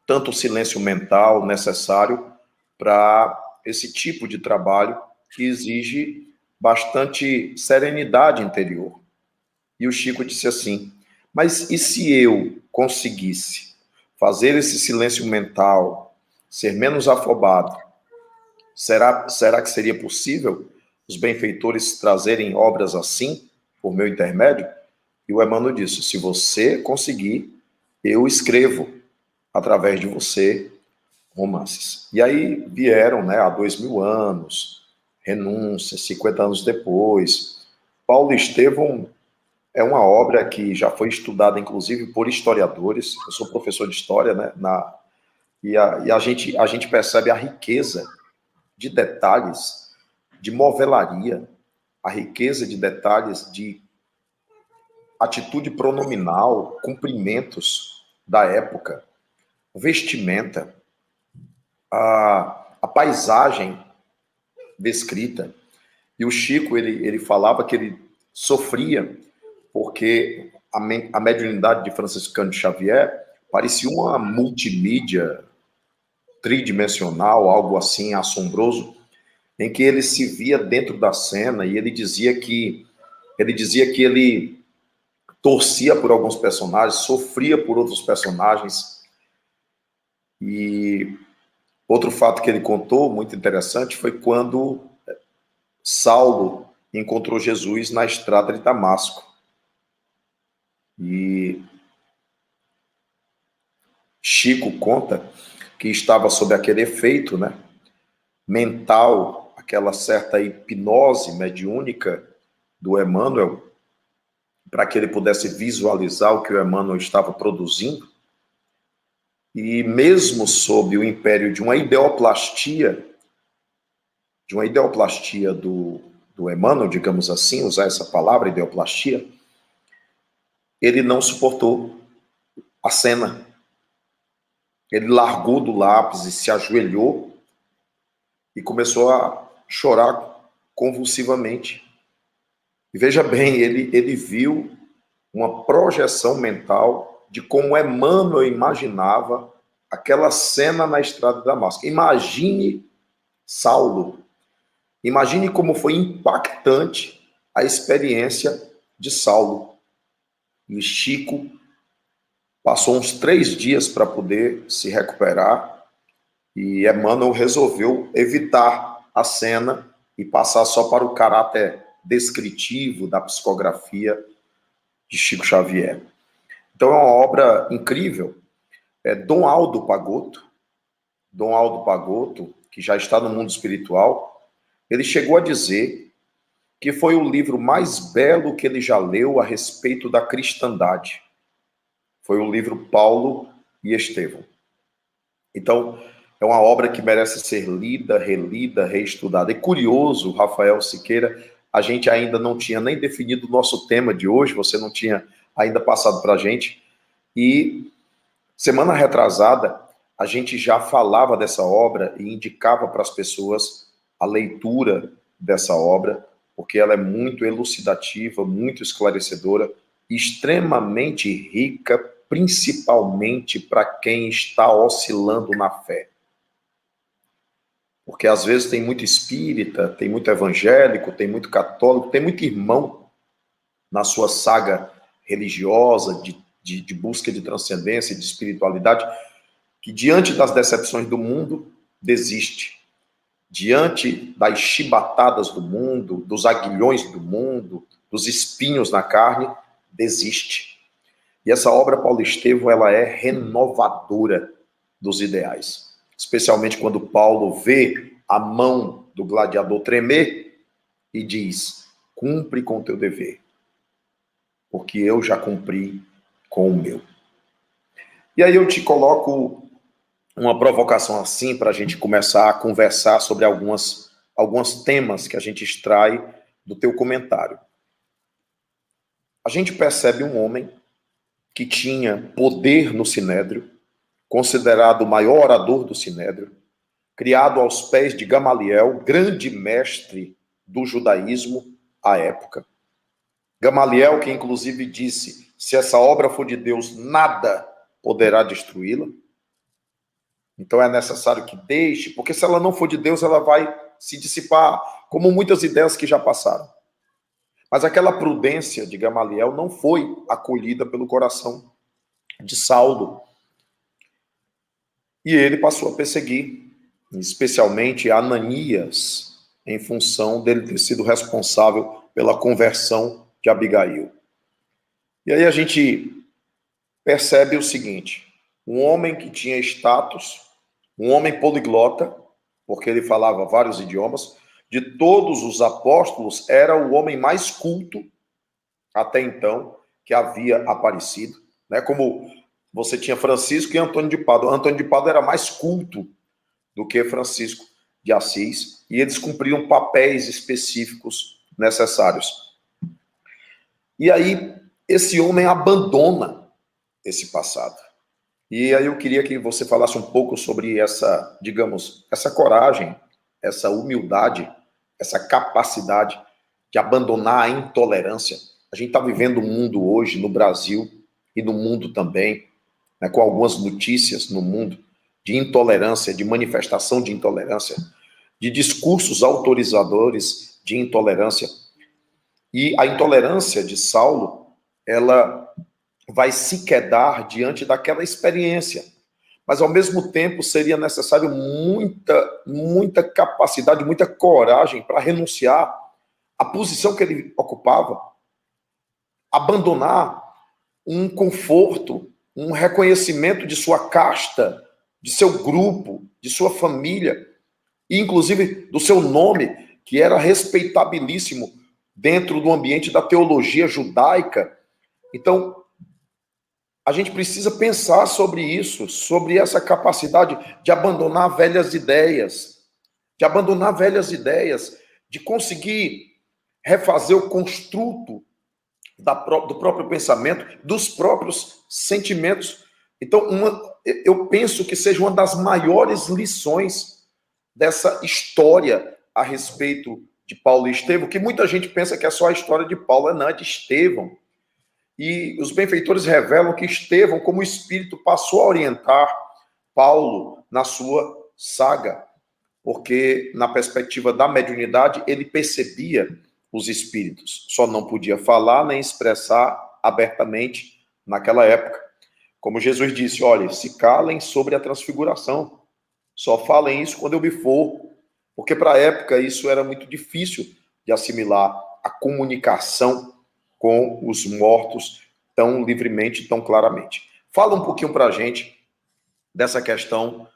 tanto silêncio mental necessário para esse tipo de trabalho que exige bastante serenidade interior. E o Chico disse assim: mas e se eu conseguisse fazer esse silêncio mental, ser menos afobado, será que seria possível os benfeitores trazerem obras assim, por meu intermédio? E o Emmanuel disse: se você conseguir, eu escrevo, através de você, romances. E aí vieram, né, há 2000 anos, Renúncia, 50 anos depois. Paulo Estevão é uma obra que já foi estudada, inclusive, por historiadores. Eu sou professor de história, né? E a gente percebe a riqueza de detalhes, de movelaria, a riqueza de detalhes de atitude pronominal, cumprimentos da época, vestimenta, a paisagem descrita. E o Chico, ele falava que ele sofria porque a mediunidade de Franciscano de Xavier parecia uma multimídia tridimensional, algo assim assombroso, em que ele se via dentro da cena e ele dizia que ele torcia por alguns personagens, sofria por outros personagens. E outro fato que ele contou, muito interessante, foi quando Saulo encontrou Jesus na estrada de Damasco. E Chico conta que estava sob aquele efeito, né, mental, aquela certa hipnose mediúnica do Emmanuel, para que ele pudesse visualizar o que o Emmanuel estava produzindo. E mesmo sob o império de uma ideoplastia do Emmanuel, digamos assim, usar essa palavra, ideoplastia, ele não suportou a cena. Ele largou do lápis e se ajoelhou e começou a chorar convulsivamente. E veja bem, ele viu uma projeção mental de como Emmanuel imaginava aquela cena na estrada de Damasco. Imagine Saulo. Imagine como foi impactante a experiência de Saulo. E Chico passou uns 3 dias para poder se recuperar e Emmanuel resolveu evitar a cena e passar só para o caráter descritivo da psicografia de Chico Xavier. Então é uma obra incrível. Dom Aldo Pagotto, que já está no mundo espiritual, ele chegou a dizer que foi o livro mais belo que ele já leu a respeito da cristandade. Foi o livro Paulo e Estevão. Então, é uma obra que merece ser lida, relida, reestudada. É curioso, Rafael Siqueira, a gente ainda não tinha nem definido o nosso tema de hoje, você não tinha ainda passado para a gente. E semana retrasada, a gente já falava dessa obra e indicava para as pessoas a leitura dessa obra, porque ela é muito elucidativa, muito esclarecedora, extremamente rica, principalmente para quem está oscilando na fé. Porque às vezes tem muito espírita, tem muito evangélico, tem muito católico, tem muito irmão na sua saga religiosa, de busca de transcendência, de espiritualidade, que diante das decepções do mundo, desiste. Diante das chibatadas do mundo, dos aguilhões do mundo, dos espinhos na carne, desiste. E essa obra Paulo Estevão, ela é renovadora dos ideais. Especialmente quando Paulo vê a mão do gladiador tremer e diz: cumpre com o teu dever, porque eu já cumpri com o meu. E aí eu te coloco uma provocação assim para a gente começar a conversar sobre alguns temas que a gente extrai do teu comentário. A gente percebe um homem que tinha poder no Sinédrio, considerado o maior orador do Sinédrio, criado aos pés de Gamaliel, grande mestre do judaísmo à época. Gamaliel, que inclusive disse: se essa obra for de Deus, nada poderá destruí-la. Então é necessário que deixe, porque se ela não for de Deus, ela vai se dissipar, como muitas ideias que já passaram. Mas aquela prudência de Gamaliel não foi acolhida pelo coração de Saulo. E ele passou a perseguir, especialmente Ananias, em função dele ter sido responsável pela conversão de Abigail. E aí a gente percebe o seguinte: um homem que tinha status, um homem poliglota, porque ele falava vários idiomas, de todos os apóstolos, era o homem mais culto até então que havia aparecido, né? Como você tinha Francisco e Antônio de Pádua. Antônio de Pádua era mais culto do que Francisco de Assis, e eles cumpriam papéis específicos necessários. E aí, esse homem abandona esse passado. E aí eu queria que você falasse um pouco sobre essa, digamos, essa coragem, essa humildade, essa capacidade de abandonar a intolerância. A gente está vivendo um mundo hoje, no Brasil e no mundo também, né, com algumas notícias no mundo, de intolerância, de manifestação de intolerância, de discursos autorizadores de intolerância. E a intolerância de Saulo, ela vai se quedar diante daquela experiência. Mas, ao mesmo tempo, seria necessário muita capacidade, muita coragem para renunciar à posição que ele ocupava, abandonar um conforto, um reconhecimento de sua casta, de seu grupo, de sua família, e inclusive do seu nome, que era respeitabilíssimo dentro do ambiente da teologia judaica. Então, a gente precisa pensar sobre isso, sobre essa capacidade de abandonar velhas ideias, de conseguir refazer o construto do próprio pensamento, dos próprios sentimentos. Então, eu penso que seja uma das maiores lições dessa história a respeito de Paulo e Estevão, que muita gente pensa que é só a história de Paulo, não, é de Estevão. E os benfeitores revelam que Estevão, como Espírito, passou a orientar Paulo na sua saga, porque, na perspectiva da mediunidade, ele percebia os espíritos, só não podia falar nem expressar abertamente naquela época. Como Jesus disse: olha, se calem sobre a transfiguração, só falem isso quando eu me for, porque para a época isso era muito difícil de assimilar, a comunicação com os mortos tão livremente, tão claramente. Fala um pouquinho para a gente dessa questão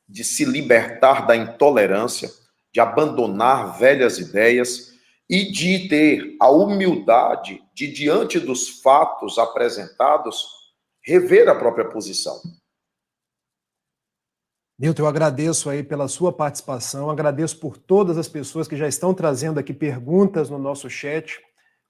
de se libertar da intolerância, de abandonar velhas ideias e de ter a humildade de, diante dos fatos apresentados, rever a própria posição. Nilton, eu agradeço aí pela sua participação, agradeço por todas as pessoas que já estão trazendo aqui perguntas no nosso chat.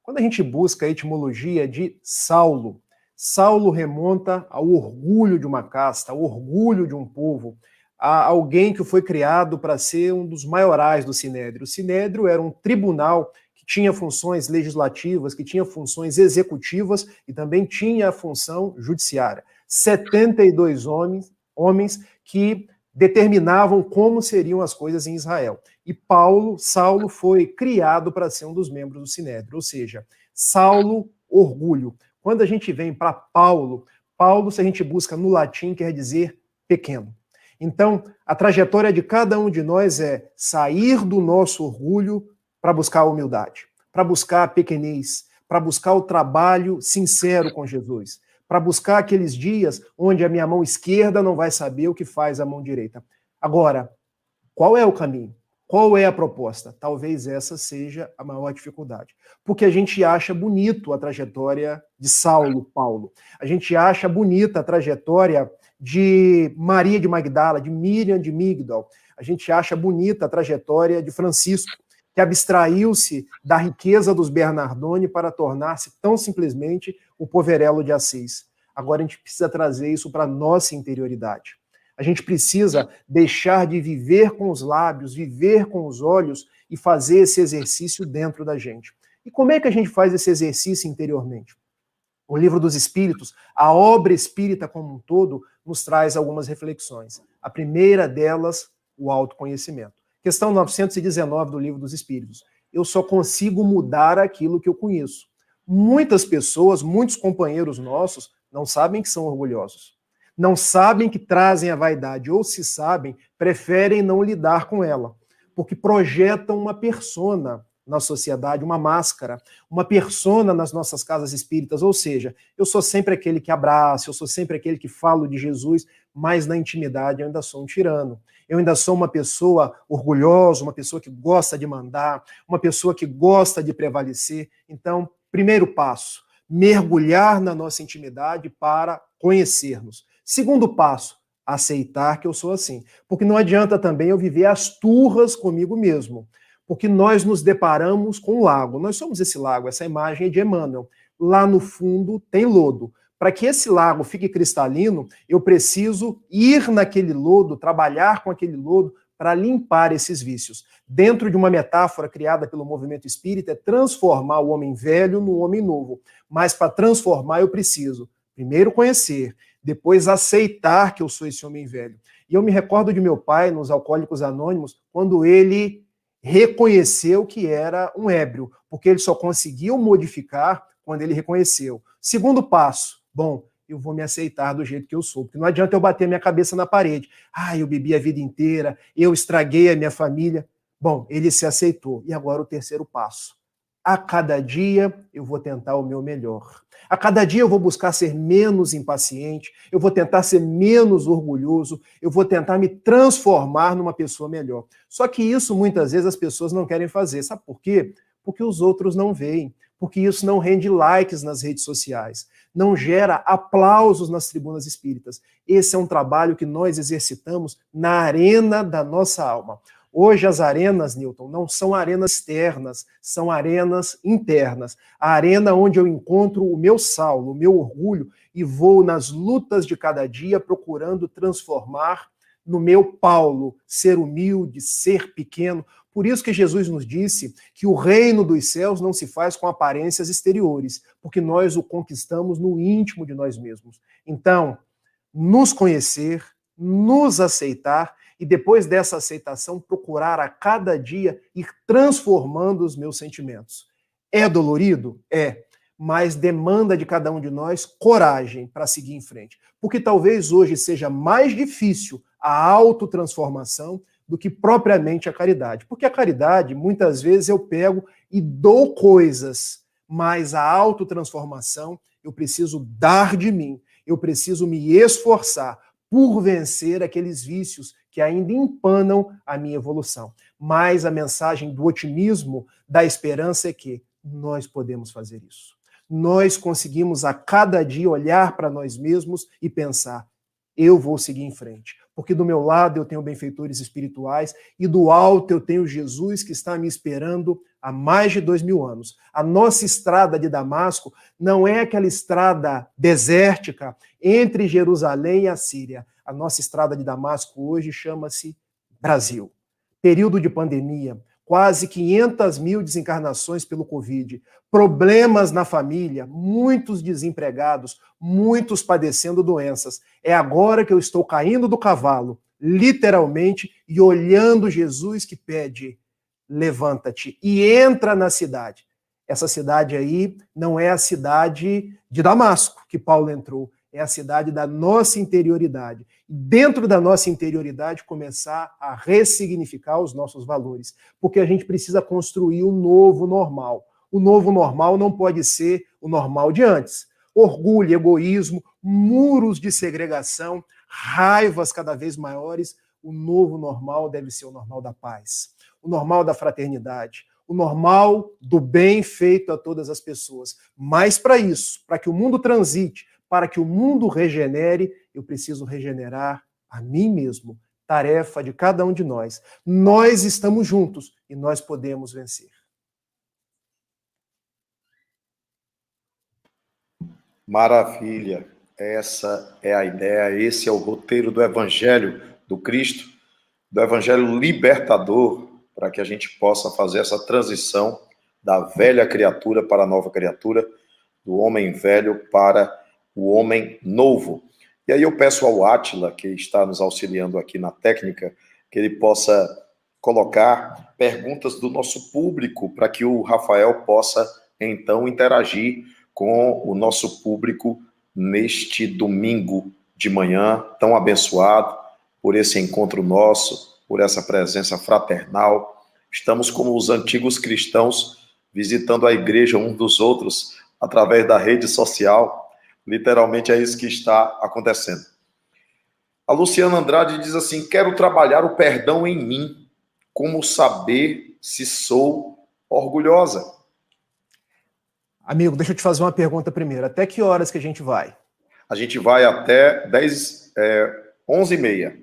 Quando a gente busca a etimologia de Saulo, Saulo remonta ao orgulho de uma casta, ao orgulho de um povo, a alguém que foi criado para ser um dos maiorais do Sinédrio. O Sinédrio era um tribunal que tinha funções legislativas, que tinha funções executivas e também tinha a função judiciária. 72 homens que determinavam como seriam as coisas em Israel. E Saulo foi criado para ser um dos membros do Sinédrio, ou seja, Saulo, orgulho. Quando a gente vem para Paulo, se a gente busca no latim, quer dizer pequeno. Então, a trajetória de cada um de nós é sair do nosso orgulho para buscar a humildade, para buscar a pequenez, para buscar o trabalho sincero com Jesus, para buscar aqueles dias onde a minha mão esquerda não vai saber o que faz a mão direita. Agora, qual é o caminho? Qual é a proposta? Talvez essa seja a maior dificuldade. Porque a gente acha bonito a trajetória de Saulo, Paulo. A gente acha bonita a trajetória de Maria de Magdala, de Miriam de Migdal. A gente acha bonita a trajetória de Francisco, que abstraiu-se da riqueza dos Bernardoni para tornar-se tão simplesmente o poverello de Assis. Agora a gente precisa trazer isso para a nossa interioridade. A gente precisa deixar de viver com os lábios, viver com os olhos e fazer esse exercício dentro da gente. E como é que a gente faz esse exercício interiormente? O Livro dos Espíritos, a obra espírita como um todo, nos traz algumas reflexões. A primeira delas, o autoconhecimento. Questão 919 do Livro dos Espíritos. Eu só consigo mudar aquilo que eu conheço. Muitas pessoas, muitos companheiros nossos, não sabem que são orgulhosos. Não sabem que trazem a vaidade, ou se sabem, preferem não lidar com ela, porque projetam uma persona na sociedade, uma máscara, uma persona nas nossas casas espíritas, ou seja, eu sou sempre aquele que abraça, eu sou sempre aquele que falo de Jesus, mas na intimidade eu ainda sou um tirano. Eu ainda sou uma pessoa orgulhosa, uma pessoa que gosta de mandar, uma pessoa que gosta de prevalecer. Então, primeiro passo, mergulhar na nossa intimidade para conhecermos. Segundo passo, aceitar que eu sou assim. Porque não adianta também eu viver as turras comigo mesmo. Porque nós nos deparamos com um lago. Nós somos esse lago, essa imagem é de Emmanuel. Lá no fundo tem lodo. Para que esse lago fique cristalino, eu preciso ir naquele lodo, trabalhar com aquele lodo para limpar esses vícios. Dentro de uma metáfora criada pelo movimento espírita, é transformar o homem velho no homem novo. Mas para transformar eu preciso primeiro conhecer, depois aceitar que eu sou esse homem velho. E eu me recordo de meu pai, nos Alcoólicos Anônimos, quando ele reconheceu que era um ébrio, porque ele só conseguiu modificar quando ele reconheceu. Segundo passo, bom, eu vou me aceitar do jeito que eu sou, porque não adianta eu bater minha cabeça na parede. Eu bebi a vida inteira, eu estraguei a minha família. Bom, ele se aceitou. E agora o terceiro passo. A cada dia eu vou tentar o meu melhor. A cada dia eu vou buscar ser menos impaciente, eu vou tentar ser menos orgulhoso, eu vou tentar me transformar numa pessoa melhor. Só que isso muitas vezes as pessoas não querem fazer. Sabe por quê? Porque os outros não veem, porque isso não rende likes nas redes sociais, não gera aplausos nas tribunas espíritas. Esse é um trabalho que nós exercitamos na arena da nossa alma. Hoje as arenas, Newton, não são arenas externas, são arenas internas. A arena onde eu encontro o meu Saulo, o meu orgulho, e vou nas lutas de cada dia procurando transformar no meu Paulo, ser humilde, ser pequeno. Por isso que Jesus nos disse que o reino dos céus não se faz com aparências exteriores, porque nós o conquistamos no íntimo de nós mesmos. Então, nos conhecer, nos aceitar, e depois dessa aceitação, procurar a cada dia ir transformando os meus sentimentos. É dolorido? É, mas demanda de cada um de nós coragem para seguir em frente. Porque talvez hoje seja mais difícil a autotransformação do que propriamente a caridade. Porque a caridade, muitas vezes eu pego e dou coisas, mas a autotransformação eu preciso dar de mim, eu preciso me esforçar por vencer aqueles vícios que ainda empanam a minha evolução. Mas a mensagem do otimismo, da esperança é que nós podemos fazer isso. Nós conseguimos a cada dia olhar para nós mesmos e pensar, eu vou seguir em frente. Porque do meu lado eu tenho benfeitores espirituais e do alto eu tenho Jesus que está me esperando há mais de 2000 anos. A nossa estrada de Damasco não é aquela estrada desértica entre Jerusalém e a Síria. A nossa estrada de Damasco hoje chama-se Brasil. Período de pandemia, quase 500 mil desencarnações pelo Covid, problemas na família, muitos desempregados, muitos padecendo doenças. É agora que eu estou caindo do cavalo, literalmente, e olhando Jesus que pede, levanta-te e entra na cidade. Essa cidade aí não é a cidade de Damasco que Paulo entrou, é a cidade da nossa interioridade. Dentro da nossa interioridade, começar a ressignificar os nossos valores. Porque a gente precisa construir um novo normal. O novo normal não pode ser o normal de antes. Orgulho, egoísmo, muros de segregação, raivas cada vez maiores. O novo normal deve ser o normal da paz, o normal da fraternidade, o normal do bem feito a todas as pessoas. Mas para isso, para que o mundo transite, para que o mundo regenere, eu preciso regenerar a mim mesmo. Tarefa de cada um de nós. Nós estamos juntos e nós podemos vencer. Maravilha. Essa é a ideia, esse é o roteiro do Evangelho do Cristo, do Evangelho libertador, para que a gente possa fazer essa transição da velha criatura para a nova criatura, do homem velho para o homem novo. E aí eu peço ao Átila, que está nos auxiliando aqui na técnica, que ele possa colocar perguntas do nosso público, para que o Rafael possa, então, interagir com o nosso público neste domingo de manhã, tão abençoado por esse encontro nosso, por essa presença fraternal. Estamos como os antigos cristãos, visitando a igreja uns dos outros, através da rede social. Literalmente é isso que está acontecendo. A Luciana Andrade diz assim: quero trabalhar o perdão em mim. Como saber se sou orgulhosa? Amigo, deixa eu te fazer uma pergunta primeiro. Até que horas que a gente vai? A gente vai até 11h30.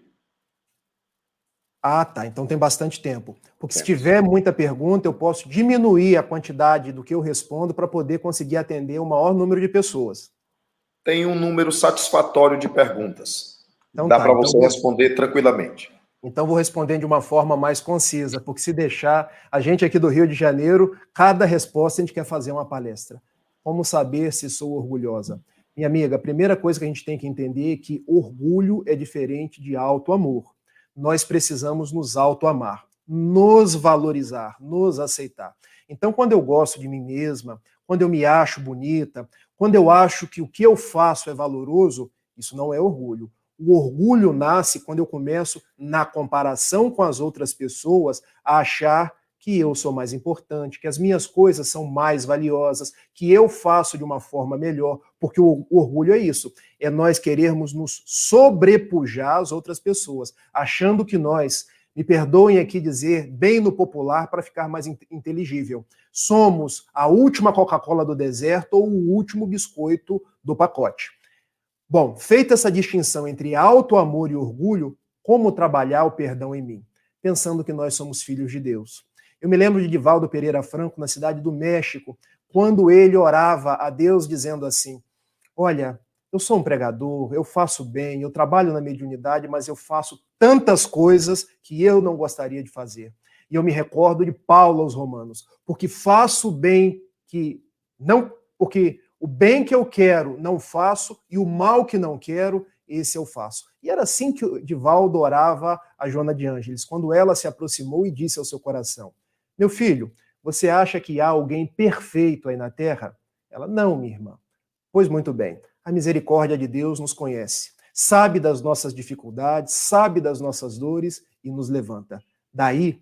Ah, tá. Então tem bastante tempo. Porque se tiver muita pergunta, eu posso diminuir a quantidade do que eu respondo para poder conseguir atender o maior número de pessoas. Tem um número satisfatório de perguntas. Então, dá para você responder tranquilamente. Então vou responder de uma forma mais concisa, porque se deixar, a gente aqui do Rio de Janeiro, cada resposta a gente quer fazer uma palestra. Como saber se sou orgulhosa? Minha amiga, a primeira coisa que a gente tem que entender é que orgulho é diferente de auto-amor. Nós precisamos nos auto-amar, nos valorizar, nos aceitar. Então, quando eu gosto de mim mesma, quando eu me acho bonita, quando eu acho que o que eu faço é valoroso, isso não é orgulho. O orgulho nasce quando eu começo, na comparação com as outras pessoas, a achar que eu sou mais importante, que as minhas coisas são mais valiosas, que eu faço de uma forma melhor, porque o orgulho é isso, é nós querermos nos sobrepujar às outras pessoas, achando que nós, me perdoem aqui dizer, bem no popular, para ficar mais inteligível, somos a última Coca-Cola do deserto ou o último biscoito do pacote. Bom, feita essa distinção entre auto-amor e orgulho, como trabalhar o perdão em mim? Pensando que nós somos filhos de Deus. Eu me lembro de Divaldo Pereira Franco, na cidade do México, quando ele orava a Deus dizendo assim: olha, eu sou um pregador, eu faço bem, eu trabalho na mediunidade, mas eu faço tantas coisas que eu não gostaria de fazer. E eu me recordo de Paulo aos Romanos, porque faço bem que não, porque o bem que eu quero não faço e o mal que não quero, esse eu faço. E era assim que o Divaldo orava a Joana de Ângeles, quando ela se aproximou e disse ao seu coração: meu filho, você acha que há alguém perfeito aí na terra? Ela: não, minha irmã. Pois muito bem, a misericórdia de Deus nos conhece, sabe das nossas dificuldades, sabe das nossas dores e nos levanta. Daí,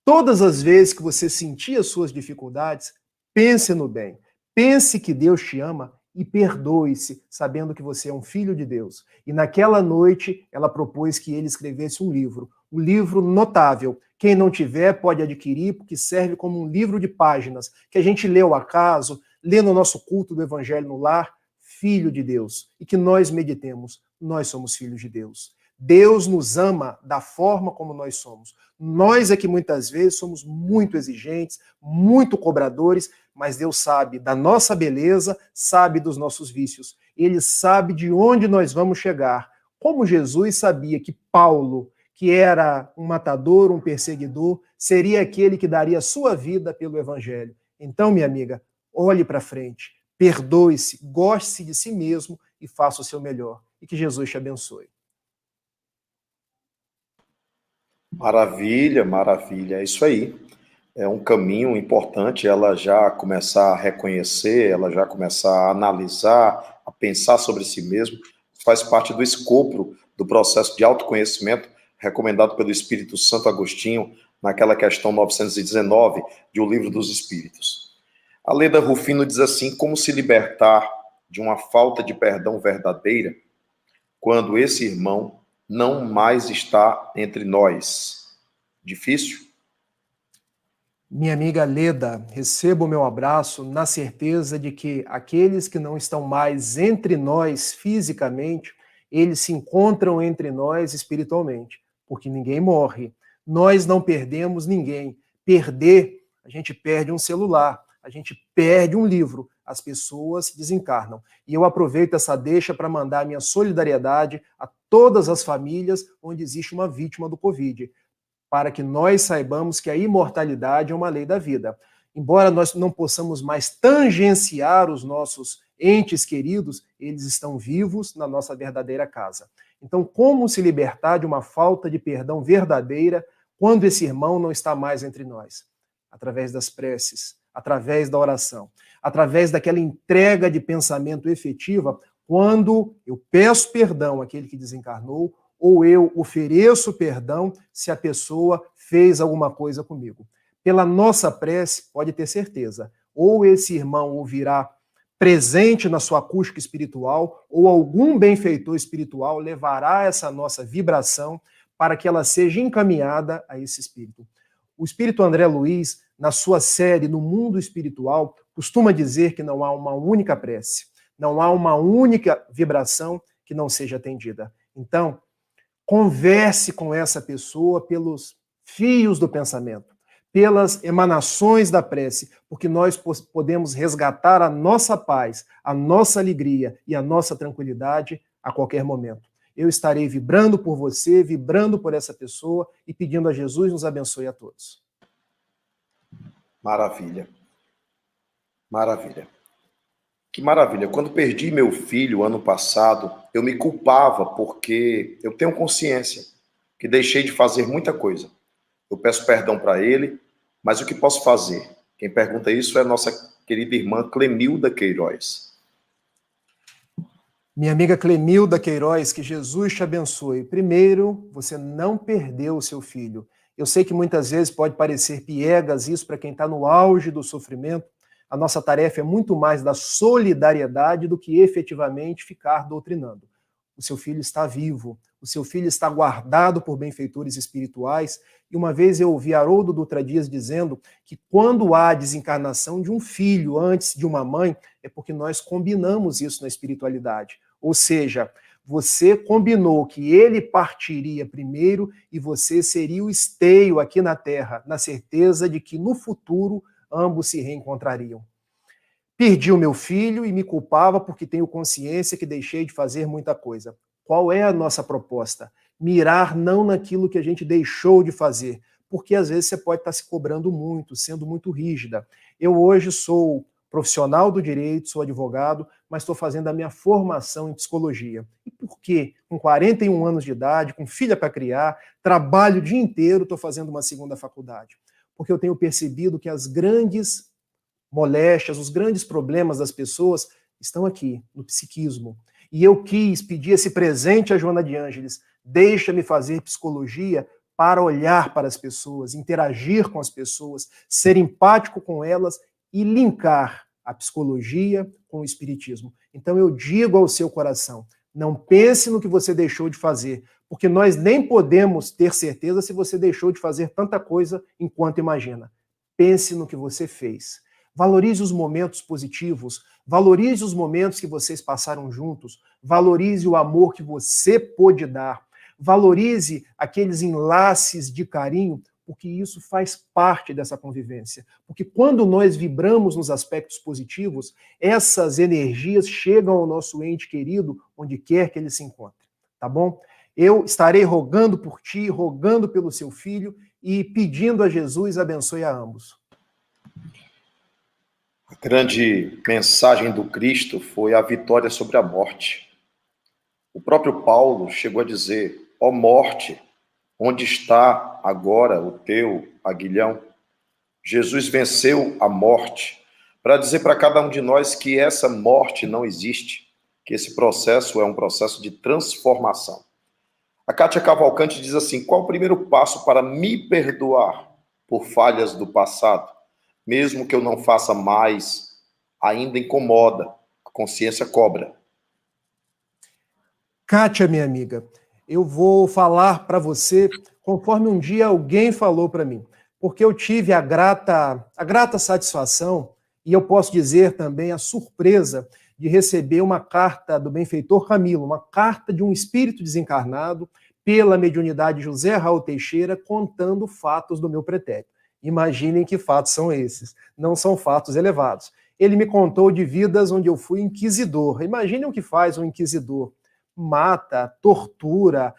todas as vezes que você sentir as suas dificuldades, pense no bem. Pense que Deus te ama e perdoe-se, sabendo que você é um filho de Deus. E naquela noite, ela propôs que ele escrevesse um livro notável. Quem não tiver pode adquirir, porque serve como um livro de páginas, que a gente lê ao acaso, lê no nosso culto do Evangelho no Lar, Filho de Deus, e que nós meditemos, nós somos filhos de Deus. Deus nos ama da forma como nós somos. Nós é que muitas vezes somos muito exigentes, muito cobradores, mas Deus sabe da nossa beleza, sabe dos nossos vícios. Ele sabe de onde nós vamos chegar. Como Jesus sabia que Paulo, que era um matador, um perseguidor, seria aquele que daria sua vida pelo Evangelho. Então, minha amiga, olhe para frente, perdoe-se, goste de si mesmo e faça o seu melhor. E que Jesus te abençoe. Maravilha, maravilha, é isso aí. É um caminho importante ela já começar a reconhecer, ela já começar a analisar, a pensar sobre si mesmo. Faz parte do escopo do processo de autoconhecimento recomendado pelo Espírito Santo Agostinho naquela questão 919 de O Livro dos Espíritos. A Leda Rufino diz assim: como se libertar de uma falta de perdão verdadeira quando esse irmão não mais está entre nós? Difícil? Minha amiga Leda, receba o meu abraço na certeza de que aqueles que não estão mais entre nós fisicamente, eles se encontram entre nós espiritualmente, porque ninguém morre. Nós não perdemos ninguém. Perder, a gente perde um celular, a gente perde um livro, as pessoas desencarnam. E eu aproveito essa deixa para mandar minha solidariedade a todas as famílias onde existe uma vítima do Covid, para que nós saibamos que a imortalidade é uma lei da vida. Embora nós não possamos mais tangenciar os nossos entes queridos, eles estão vivos na nossa verdadeira casa. Então, como se libertar de uma falta de perdão verdadeira quando esse irmão não está mais entre nós? Através das preces, através da oração, através daquela entrega de pensamento efetiva, quando eu peço perdão àquele que desencarnou, ou eu ofereço perdão se a pessoa fez alguma coisa comigo. Pela nossa prece, pode ter certeza, ou esse irmão ouvirá presente na sua acústica espiritual, ou algum benfeitor espiritual levará essa nossa vibração para que ela seja encaminhada a esse espírito. O espírito André Luiz, na sua série No Mundo Espiritual, costuma dizer que não há uma única prece, não há uma única vibração que não seja atendida. Então, converse com essa pessoa pelos fios do pensamento, pelas emanações da prece, porque nós podemos resgatar a nossa paz, a nossa alegria e a nossa tranquilidade a qualquer momento. Eu estarei vibrando por você, vibrando por essa pessoa e pedindo a Jesus nos abençoe a todos. Maravilha. Maravilha. Que maravilha. Quando perdi meu filho ano passado, eu me culpava porque eu tenho consciência que deixei de fazer muita coisa. Eu peço perdão para ele, mas o que posso fazer? Quem pergunta isso é a nossa querida irmã Clemilda Queiroz. Minha amiga Clemilda Queiroz, que Jesus te abençoe. Primeiro, você não perdeu o seu filho. Eu sei que muitas vezes pode parecer piegas isso para quem está no auge do sofrimento. A nossa tarefa é muito mais da solidariedade do que efetivamente ficar doutrinando. O seu filho está vivo, o seu filho está guardado por benfeitores espirituais. E uma vez eu ouvi Haroldo Dutra Dias dizendo que quando há desencarnação de um filho antes de uma mãe, é porque nós combinamos isso na espiritualidade. Ou seja, você combinou que ele partiria primeiro e você seria o esteio aqui na Terra, na certeza de que no futuro ambos se reencontrariam. Perdi o meu filho e me culpava porque tenho consciência que deixei de fazer muita coisa. Qual é a nossa proposta? Mirar não naquilo que a gente deixou de fazer, porque às vezes você pode estar se cobrando muito, sendo muito rígida. Eu hoje sou profissional do direito, sou advogado, mas estou fazendo a minha formação em psicologia. E por quê? Com 41 anos de idade, com filha para criar, trabalho o dia inteiro, estou fazendo uma segunda faculdade. Porque eu tenho percebido que as grandes moléstias, os grandes problemas das pessoas estão aqui, no psiquismo. E eu quis pedir esse presente a Joana de Ângeles, deixa-me fazer psicologia para olhar para as pessoas, interagir com as pessoas, ser empático com elas e linkar a psicologia com o espiritismo. Então eu digo ao seu coração, não pense no que você deixou de fazer, porque nós nem podemos ter certeza se você deixou de fazer tanta coisa enquanto imagina. Pense no que você fez. Valorize os momentos positivos, valorize os momentos que vocês passaram juntos, valorize o amor que você pôde dar, valorize aqueles enlaces de carinho, porque isso faz parte dessa convivência. Porque quando nós vibramos nos aspectos positivos, essas energias chegam ao nosso ente querido, onde quer que ele se encontre, tá bom? Eu estarei rogando por ti, rogando pelo seu filho e pedindo a Jesus abençoe a ambos. A grande mensagem do Cristo foi a vitória sobre a morte. O próprio Paulo chegou a dizer: ó morte, onde está agora o teu aguilhão? Jesus venceu a morte para dizer para cada um de nós que essa morte não existe, que esse processo é um processo de transformação. A Kátia Cavalcante diz assim: qual o primeiro passo para me perdoar por falhas do passado? mesmo que eu não faça mais, ainda incomoda, a consciência cobra. Kátia, minha amiga, eu vou falar para você conforme um dia alguém falou para mim, porque eu tive a grata satisfação, e eu posso dizer também a surpresa, de receber uma carta do benfeitor Camilo, uma carta de um espírito desencarnado, pela mediunidade José Raul Teixeira, contando fatos do meu pretérito. Imaginem que fatos são esses. Não são fatos elevados. Ele me contou de vidas onde eu fui inquisidor. Imaginem o que faz um inquisidor. Mata, tortura,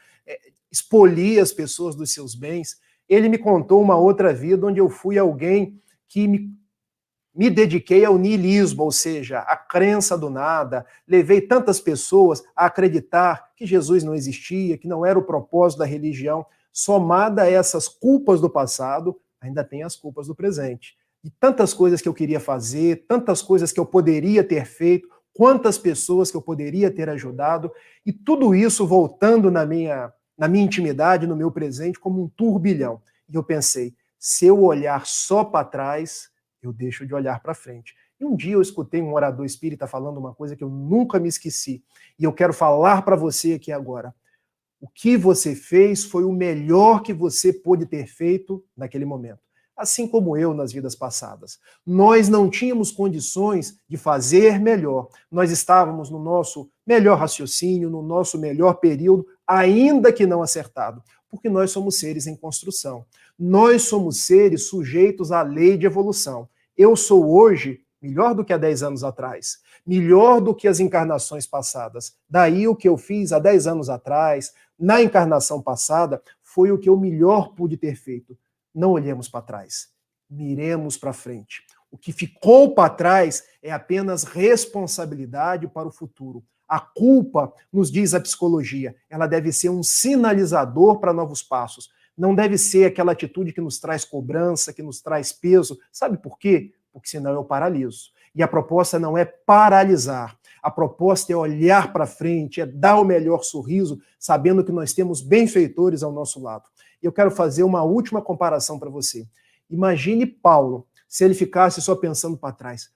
expolia as pessoas dos seus bens. Ele me contou uma outra vida onde eu fui alguém que me dediquei ao niilismo, ou seja, à crença do nada, levei tantas pessoas a acreditar que Jesus não existia, que não era o propósito da religião. Somada a essas culpas do passado, ainda tem as culpas do presente. E tantas coisas que eu queria fazer, tantas coisas que eu poderia ter feito, quantas pessoas que eu poderia ter ajudado, e tudo isso voltando na minha intimidade, no meu presente, como um turbilhão. E eu pensei, se eu olhar só para trás, eu deixo de olhar para frente. E um dia eu escutei um orador espírita falando uma coisa que eu nunca me esqueci. E eu quero falar para você aqui agora. O que você fez foi o melhor que você pôde ter feito naquele momento. Assim como eu nas vidas passadas. Nós não tínhamos condições de fazer melhor. Nós estávamos no nosso melhor raciocínio, no nosso melhor período, ainda que não acertado. Porque nós somos seres em construção. Nós somos seres sujeitos à lei de evolução. Eu sou hoje melhor do que há 10 anos atrás, melhor do que as encarnações passadas. Daí o que eu fiz há 10 anos atrás, na encarnação passada, foi o que eu melhor pude ter feito. Não olhemos para trás, miremos para frente. O que ficou para trás é apenas responsabilidade para o futuro. A culpa, nos diz a psicologia, ela deve ser um sinalizador para novos passos. Não deve ser aquela atitude que nos traz cobrança, que nos traz peso. Sabe por quê? Porque senão eu paraliso. E a proposta não é paralisar. A proposta é olhar para frente, é dar o melhor sorriso, sabendo que nós temos benfeitores ao nosso lado. E eu quero fazer uma última comparação para você. Imagine Paulo, se ele ficasse só pensando para trás.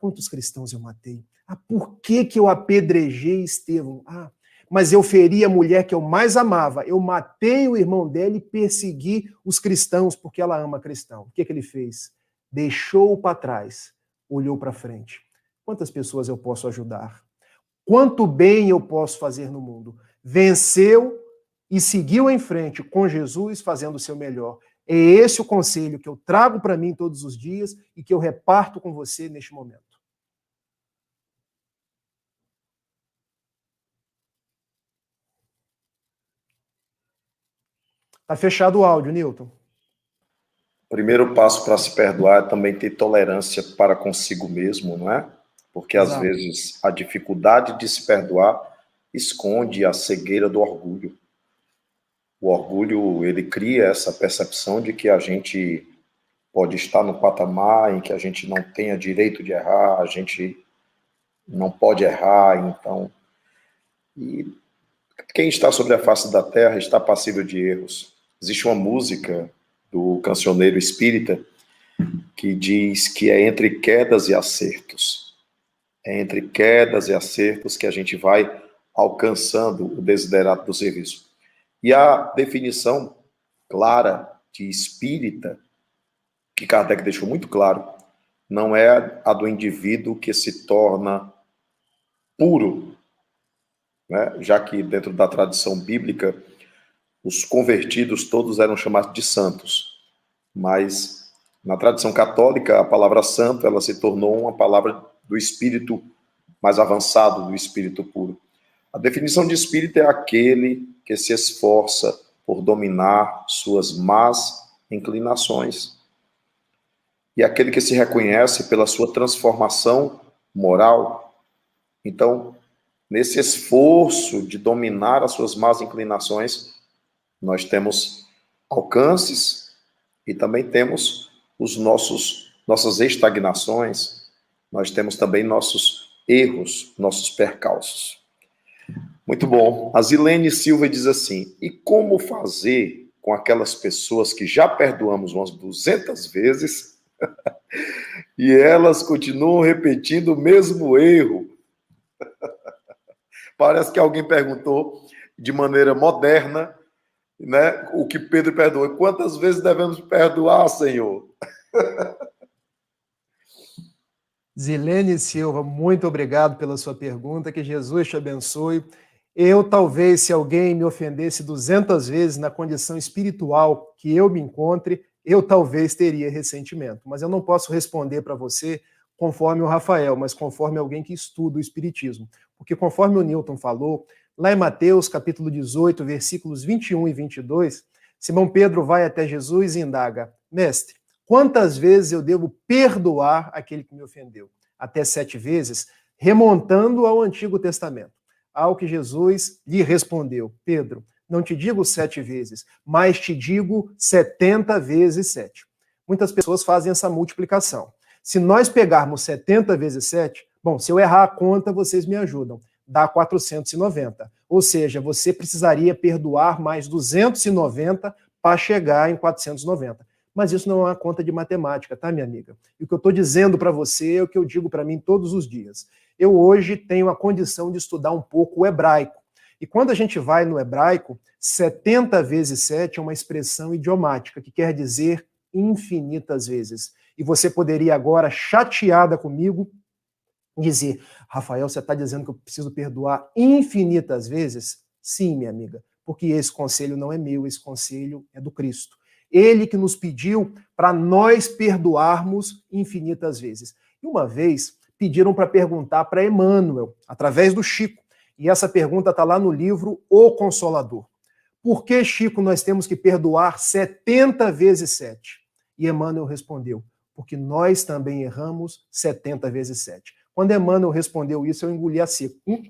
Quantos cristãos eu matei? Por que eu apedrejei Estevão? Mas eu feri a mulher que eu mais amava. Eu matei o irmão dela e persegui os cristãos porque ela ama cristão. O que ele fez? Deixou para trás, olhou para frente. Quantas pessoas eu posso ajudar? Quanto bem eu posso fazer no mundo? Venceu e seguiu em frente com Jesus, fazendo o seu melhor. É esse o conselho que eu trago para mim todos os dias e que eu reparto com você neste momento. Tá fechado o áudio, Newton. O primeiro passo para se perdoar é também ter tolerância para consigo mesmo, não é? Porque às vezes a dificuldade de se perdoar esconde a cegueira do orgulho. O orgulho, ele cria essa percepção de que a gente pode estar no patamar em que a gente não tenha direito de errar, a gente não pode errar, então... E quem está sobre a face da terra está passível de erros. Existe uma música do cancioneiro espírita que diz que é entre quedas e acertos. É entre quedas e acertos que a gente vai alcançando o desiderato do serviço. E a definição clara de espírita, que Kardec deixou muito claro, não é a do indivíduo que se torna puro, né? Já que dentro da tradição bíblica, os convertidos todos eram chamados de santos. Mas na tradição católica, a palavra santo, ela se tornou uma palavra do espírito mais avançado, do espírito puro. A definição de espírito é aquele que se esforça por dominar suas más inclinações. E aquele que se reconhece pela sua transformação moral. Então, nesse esforço de dominar as suas más inclinações, nós temos alcances e também temos os nossas estagnações, nós temos também nossos erros, nossos percalços. Muito bom. A Zilene Silva diz assim, e como fazer com aquelas pessoas que já perdoamos umas 200 vezes E elas continuam repetindo o mesmo erro. Parece que alguém perguntou de maneira moderna, né, o que Pedro perdoou. Quantas vezes devemos perdoar, Senhor? Zilene Silva, muito obrigado pela sua pergunta, que Jesus te abençoe. Eu, talvez, se alguém me ofendesse 200 vezes na condição espiritual que eu me encontre, eu talvez teria ressentimento. Mas eu não posso responder para você conforme o Rafael, mas conforme alguém que estuda o Espiritismo. Porque conforme o Newton falou, lá em Mateus, capítulo 18, versículos 21 e 22, Simão Pedro vai até Jesus e indaga: Mestre, quantas vezes eu devo perdoar aquele que me ofendeu? Até 7 vezes, remontando ao Antigo Testamento. Ao que Jesus lhe respondeu: Pedro, não te digo 7 vezes, mas te digo 70 vezes 7. Muitas pessoas fazem essa multiplicação. Se nós pegarmos 70 vezes 7, bom, se eu errar a conta, vocês me ajudam, dá 490. Ou seja, você precisaria perdoar mais 290 para chegar em 490. Mas isso não é uma conta de matemática, tá, minha amiga? E o que eu estou dizendo para você é o que eu digo para mim todos os dias. Eu hoje tenho a condição de estudar um pouco o hebraico. E quando a gente vai no hebraico, 70 vezes 7 é uma expressão idiomática, que quer dizer infinitas vezes. E você poderia agora, chateada comigo, dizer: Rafael, você está dizendo que eu preciso perdoar infinitas vezes? Sim, minha amiga, porque esse conselho não é meu, esse conselho é do Cristo. Ele que nos pediu para nós perdoarmos infinitas vezes. E uma vez pediram para perguntar para Emmanuel, através do Chico, e essa pergunta está lá no livro O Consolador. Por que, Chico, nós temos que perdoar 70 vezes 7? E Emmanuel respondeu: porque nós também erramos 70 vezes 7. Quando Emmanuel respondeu isso, eu engoli a seco.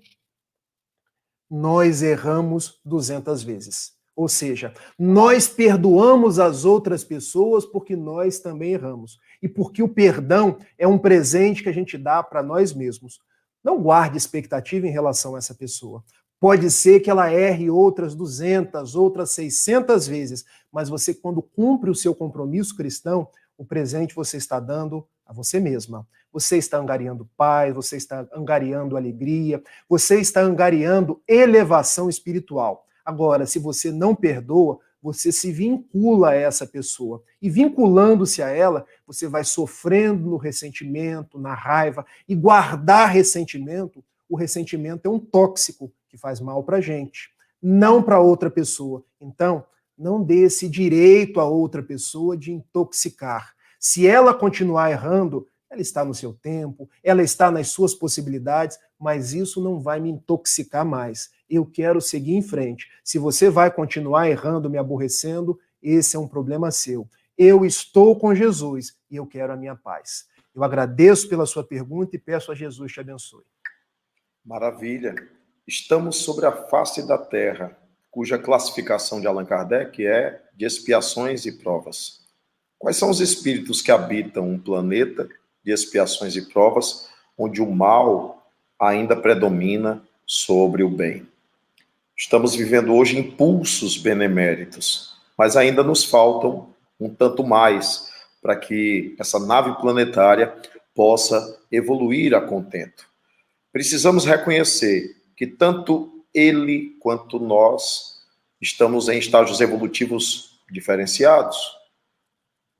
Nós erramos 200 vezes. Ou seja, nós perdoamos as outras pessoas porque nós também erramos. E porque o perdão é um presente que a gente dá para nós mesmos. Não guarde expectativa em relação a essa pessoa. Pode ser que ela erre outras 200, outras 600 vezes, mas você, quando cumpre o seu compromisso cristão, o presente você está dando a você mesma. Você está angariando paz, você está angariando alegria, você está angariando elevação espiritual. Agora, se você não perdoa, você se vincula a essa pessoa. E vinculando-se a ela, você vai sofrendo no ressentimento, na raiva. E guardar ressentimento, o ressentimento é um tóxico que faz mal para a gente, não para outra pessoa. Então, não dê esse direito a outra pessoa de intoxicar. Se ela continuar errando, ela está no seu tempo, ela está nas suas possibilidades, mas isso não vai me intoxicar mais. Eu quero seguir em frente. Se você vai continuar errando, me aborrecendo, esse é um problema seu. Eu estou com Jesus e eu quero a minha paz. Eu agradeço pela sua pergunta e peço a Jesus te abençoe. Maravilha. Estamos sobre a face da Terra, cuja classificação de Allan Kardec é de expiações e provas. Quais são os espíritos que habitam um planeta de expiações e provas, onde o mal ainda predomina sobre o bem? Estamos vivendo hoje impulsos beneméritos, mas ainda nos faltam um tanto mais para que essa nave planetária possa evoluir a contento. Precisamos reconhecer que tanto ele quanto nós estamos em estágios evolutivos diferenciados.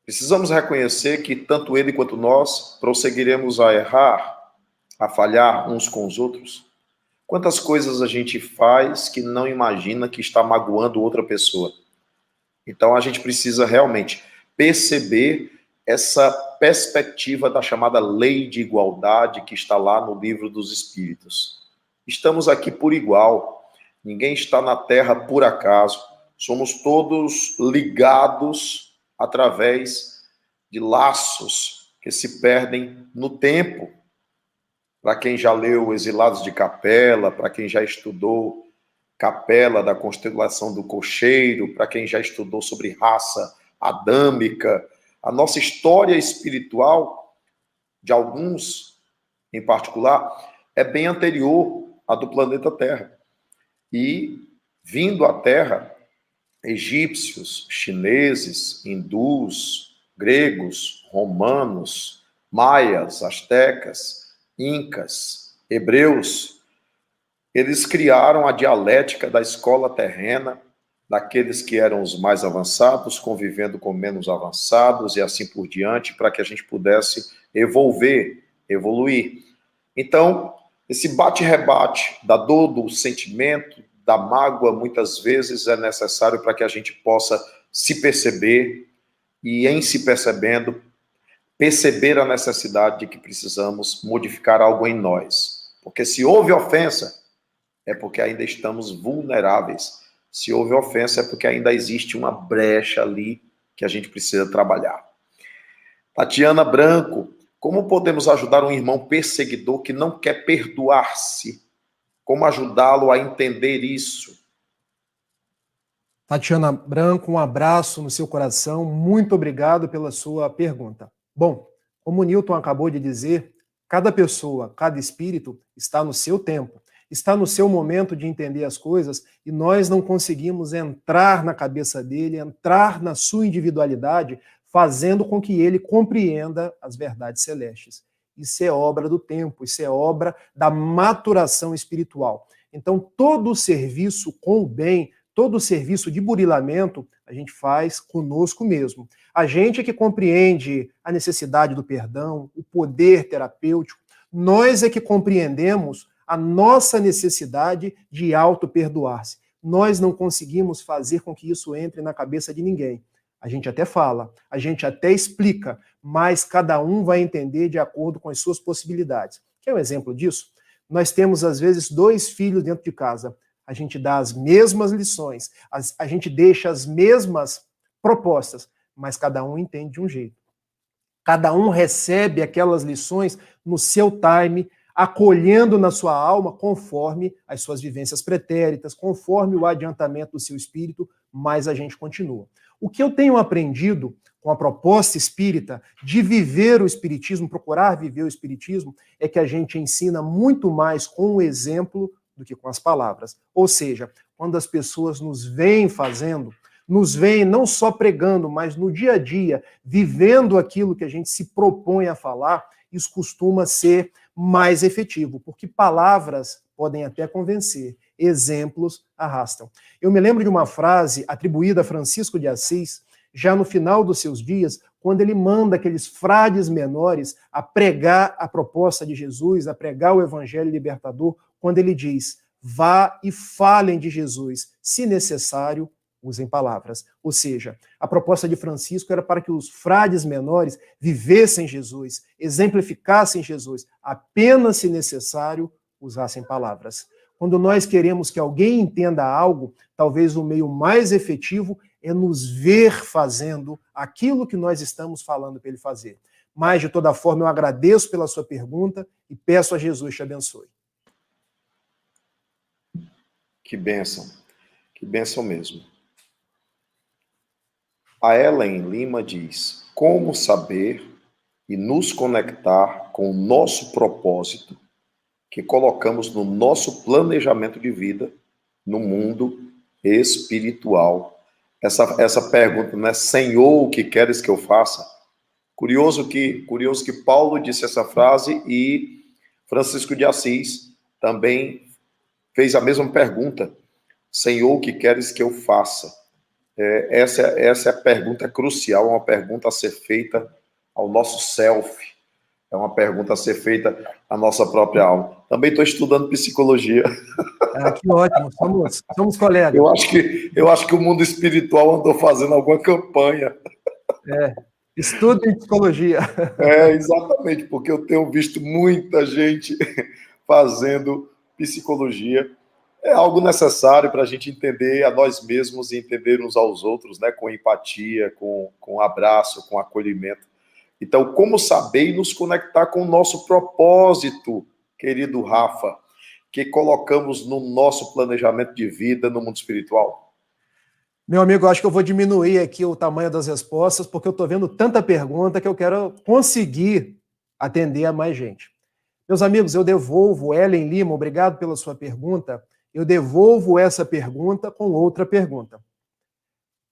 Precisamos reconhecer que tanto ele quanto nós prosseguiremos a errar, a falhar uns com os outros. Quantas coisas a gente faz que não imagina que está magoando outra pessoa? Então a gente precisa realmente perceber essa perspectiva da chamada lei de igualdade que está lá no Livro dos Espíritos. Estamos aqui por igual, ninguém está na Terra por acaso, somos todos ligados através de laços que se perdem no tempo. Para quem já leu Exilados de Capela, para quem já estudou Capela da constelação do Cocheiro, para quem já estudou sobre raça adâmica, a nossa história espiritual, de alguns em particular, é bem anterior à do planeta Terra. E, vindo à Terra, egípcios, chineses, hindus, gregos, romanos, maias, astecas, incas, hebreus, eles criaram a dialética da escola terrena, daqueles que eram os mais avançados, convivendo com menos avançados e assim por diante, para que a gente pudesse evoluir. Então, esse bate-rebate da dor, do sentimento, da mágoa, muitas vezes é necessário para que a gente possa se perceber e, em se percebendo, perceber a necessidade de que precisamos modificar algo em nós. Porque se houve ofensa, é porque ainda estamos vulneráveis. Se houve ofensa, é porque ainda existe uma brecha ali que a gente precisa trabalhar. Tatiana Branco, como podemos ajudar um irmão perseguidor que não quer perdoar-se? Como ajudá-lo a entender isso? Tatiana Branco, um abraço no seu coração. Muito obrigado pela sua pergunta. Bom, como o Newton acabou de dizer, cada pessoa, cada espírito está no seu tempo. Está no seu momento de entender as coisas e nós não conseguimos entrar na cabeça dele, entrar na sua individualidade, fazendo com que ele compreenda as verdades celestes. Isso é obra do tempo, isso é obra da maturação espiritual. Então, todo o serviço com o bem, todo o serviço de burilamento, a gente faz conosco mesmo. A gente é que compreende a necessidade do perdão, o poder terapêutico, nós é que compreendemos a nossa necessidade de auto-perdoar-se. Nós não conseguimos fazer com que isso entre na cabeça de ninguém. A gente até fala, a gente até explica, mas cada um vai entender de acordo com as suas possibilidades. Quer um exemplo disso? Nós temos, às vezes, 2 filhos dentro de casa. A gente dá as mesmas lições, a gente deixa as mesmas propostas, mas cada um entende de um jeito. Cada um recebe aquelas lições no seu time, acolhendo na sua alma conforme as suas vivências pretéritas, conforme o adiantamento do seu espírito, mas a gente continua. O que eu tenho aprendido com a proposta espírita de viver o espiritismo, procurar viver o espiritismo, é que a gente ensina muito mais com o exemplo do que com as palavras. Ou seja, quando as pessoas nos veem fazendo, nos veem não só pregando, mas no dia a dia, vivendo aquilo que a gente se propõe a falar, isso costuma ser mais efetivo, porque palavras podem até convencer, exemplos arrastam. Eu me lembro de uma frase atribuída a Francisco de Assis, já no final dos seus dias, quando ele manda aqueles frades menores a pregar a proposta de Jesus, a pregar o evangelho libertador, quando ele diz: vá e falem de Jesus, se necessário, usem palavras. Ou seja, a proposta de Francisco era para que os frades menores vivessem Jesus, exemplificassem Jesus, apenas se necessário, usassem palavras. Quando nós queremos que alguém entenda algo, talvez o meio mais efetivo é nos ver fazendo aquilo que nós estamos falando para ele fazer. Mas, de toda forma, eu agradeço pela sua pergunta e peço a Jesus te abençoe. Que bênção mesmo. A Ellen Lima diz: como saber e nos conectar com o nosso propósito que colocamos no nosso planejamento de vida no mundo espiritual? Essa pergunta, né? Senhor, o que queres que eu faça? Curioso que Paulo disse essa frase e Francisco de Assis também fez a mesma pergunta. Senhor, o que queres que eu faça? Essa é a pergunta crucial, uma pergunta a ser feita ao nosso self, é uma pergunta a ser feita à nossa própria alma. Também estou estudando psicologia. Ah, que ótimo, somos colegas. Eu acho que o mundo espiritual andou fazendo alguma campanha. Estudo em psicologia. Exatamente, porque eu tenho visto muita gente fazendo psicologia. É algo necessário para a gente entender a nós mesmos e entender uns aos outros, né? Com empatia, com abraço, com acolhimento. Então, como saber e nos conectar com o nosso propósito, querido Rafa, que colocamos no nosso planejamento de vida no mundo espiritual? Meu amigo, eu acho que eu vou diminuir aqui o tamanho das respostas, porque eu estou vendo tanta pergunta que eu quero conseguir atender a mais gente. Meus amigos, eu devolvo, Ellen Lima, obrigado pela sua pergunta, eu devolvo essa pergunta com outra pergunta.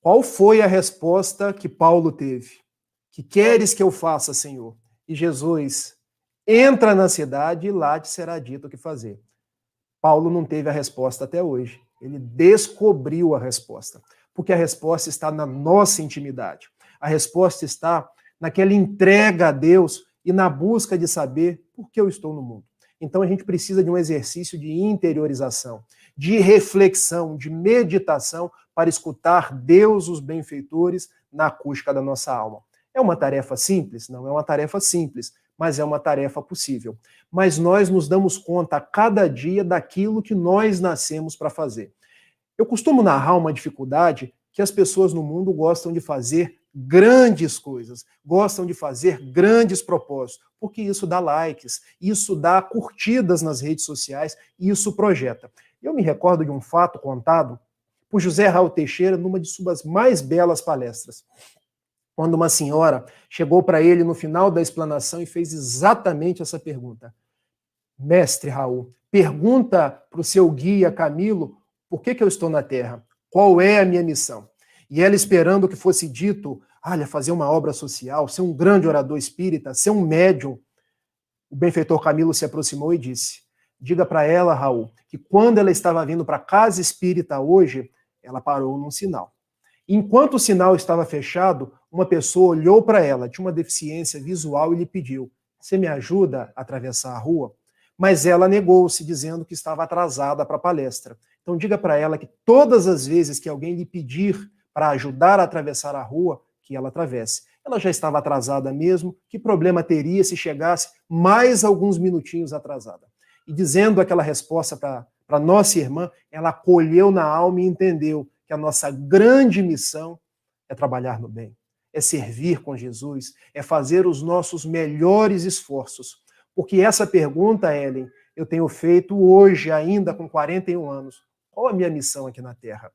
Qual foi a resposta que Paulo teve? Que queres que eu faça, Senhor? E Jesus entra na cidade e lá te será dito o que fazer. Paulo não teve a resposta até hoje. Ele descobriu a resposta. Porque a resposta está na nossa intimidade. A resposta está naquela entrega a Deus e na busca de saber por que eu estou no mundo. Então a gente precisa de um exercício de interiorização, de reflexão, de meditação para escutar Deus, os benfeitores, na acústica da nossa alma. É uma tarefa simples? Não é uma tarefa simples, mas é uma tarefa possível. Mas nós nos damos conta a cada dia daquilo que nós nascemos para fazer. Eu costumo narrar uma dificuldade que as pessoas no mundo gostam de fazer grandes coisas, gostam de fazer grandes propósitos, porque isso dá likes, isso dá curtidas nas redes sociais, isso projeta. Eu me recordo de um fato contado por José Raul Teixeira numa de suas mais belas palestras, quando uma senhora chegou para ele no final da explanação e fez exatamente essa pergunta. Mestre Raul, pergunta para o seu guia Camilo por que eu estou na Terra, qual é a minha missão? E ela esperando que fosse dito, olha, fazer uma obra social, ser um grande orador espírita, ser um médium. O benfeitor Camilo se aproximou e disse, diga para ela, Raul, que quando ela estava vindo para a casa espírita hoje, ela parou num sinal. Enquanto o sinal estava fechado, uma pessoa olhou para ela, tinha uma deficiência visual e lhe pediu, você me ajuda a atravessar a rua? Mas ela negou-se, dizendo que estava atrasada para a palestra. Então diga para ela que todas as vezes que alguém lhe pedir para ajudar a atravessar a rua, que ela atravesse. Ela já estava atrasada mesmo, que problema teria se chegasse mais alguns minutinhos atrasada? E dizendo aquela resposta para nossa irmã, ela acolheu na alma e entendeu que a nossa grande missão é trabalhar no bem, é servir com Jesus, é fazer os nossos melhores esforços. Porque essa pergunta, Ellen, eu tenho feito hoje, ainda com 41 anos. Qual a minha missão aqui na Terra?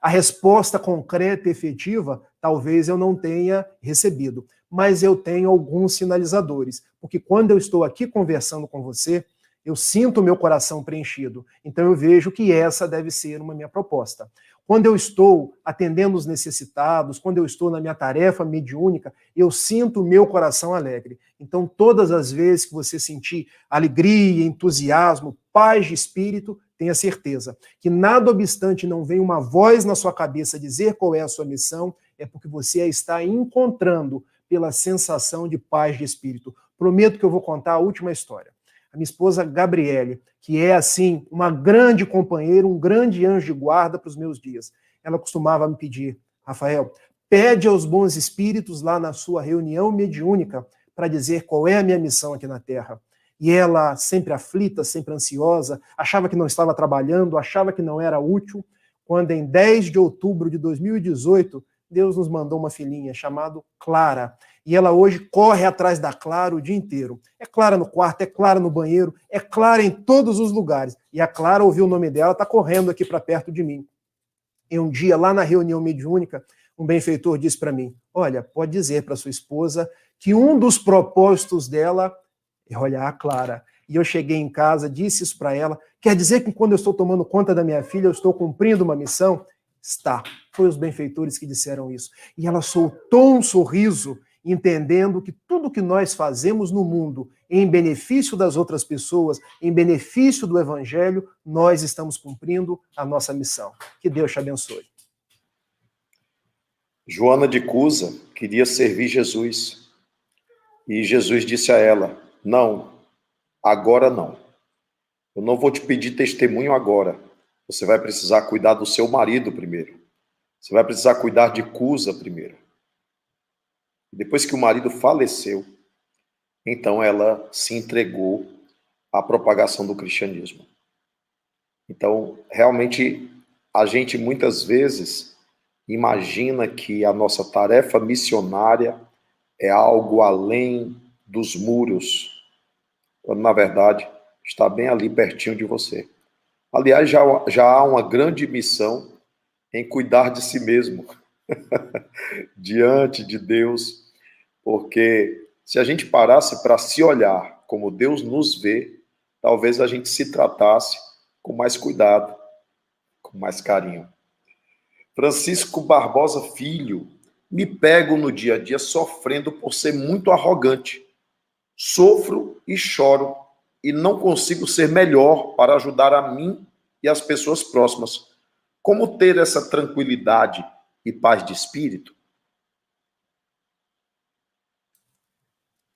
A resposta concreta e efetiva, talvez eu não tenha recebido, mas eu tenho alguns sinalizadores, porque quando eu estou aqui conversando com você, eu sinto o meu coração preenchido, então eu vejo que essa deve ser uma minha proposta. Quando eu estou atendendo os necessitados, quando eu estou na minha tarefa mediúnica, eu sinto o meu coração alegre. Então, todas as vezes que você sentir alegria, entusiasmo, paz de espírito, tenha certeza que nada obstante não vem uma voz na sua cabeça dizer qual é a sua missão, é porque você a está encontrando pela sensação de paz de espírito. Prometo que eu vou contar a última história. A minha esposa Gabriele, que é, assim, uma grande companheira, um grande anjo de guarda para os meus dias. Ela costumava me pedir, Rafael, pede aos bons espíritos lá na sua reunião mediúnica para dizer qual é a minha missão aqui na Terra. E ela, sempre aflita, sempre ansiosa, achava que não estava trabalhando, achava que não era útil, quando em 10 de outubro de 2018, Deus nos mandou uma filhinha chamada Clara. E ela hoje corre atrás da Clara o dia inteiro. É Clara no quarto, é Clara no banheiro, é Clara em todos os lugares. E a Clara ouviu o nome dela, está correndo aqui para perto de mim. E um dia, lá na reunião mediúnica, um benfeitor disse para mim, olha, pode dizer para sua esposa que um dos propósitos dela é olhar a Clara. E eu cheguei em casa, disse isso para ela, quer dizer que quando eu estou tomando conta da minha filha, eu estou cumprindo uma missão? Está. Foi os benfeitores que disseram isso. E ela soltou um sorriso, entendendo que tudo que nós fazemos no mundo em benefício das outras pessoas, em benefício do Evangelho, nós estamos cumprindo a nossa missão. Que Deus te abençoe. Joana de Cusa queria servir Jesus. E Jesus disse a ela, não, agora não. Eu não vou te pedir testemunho agora. Você vai precisar cuidar do seu marido primeiro. Você vai precisar cuidar de Cusa primeiro. Depois que o marido faleceu, então ela se entregou à propagação do cristianismo. Então, realmente, a gente muitas vezes imagina que a nossa tarefa missionária é algo além dos muros, quando, na verdade, está bem ali pertinho de você. Aliás, já há uma grande missão em cuidar de si mesmo, diante de Deus, porque se a gente parasse para se olhar como Deus nos vê, talvez a gente se tratasse com mais cuidado, com mais carinho. Francisco Barbosa Filho, me pego no dia a dia sofrendo por ser muito arrogante. Sofro e choro e não consigo ser melhor para ajudar a mim e as pessoas próximas. Como ter essa tranquilidade e paz de espírito?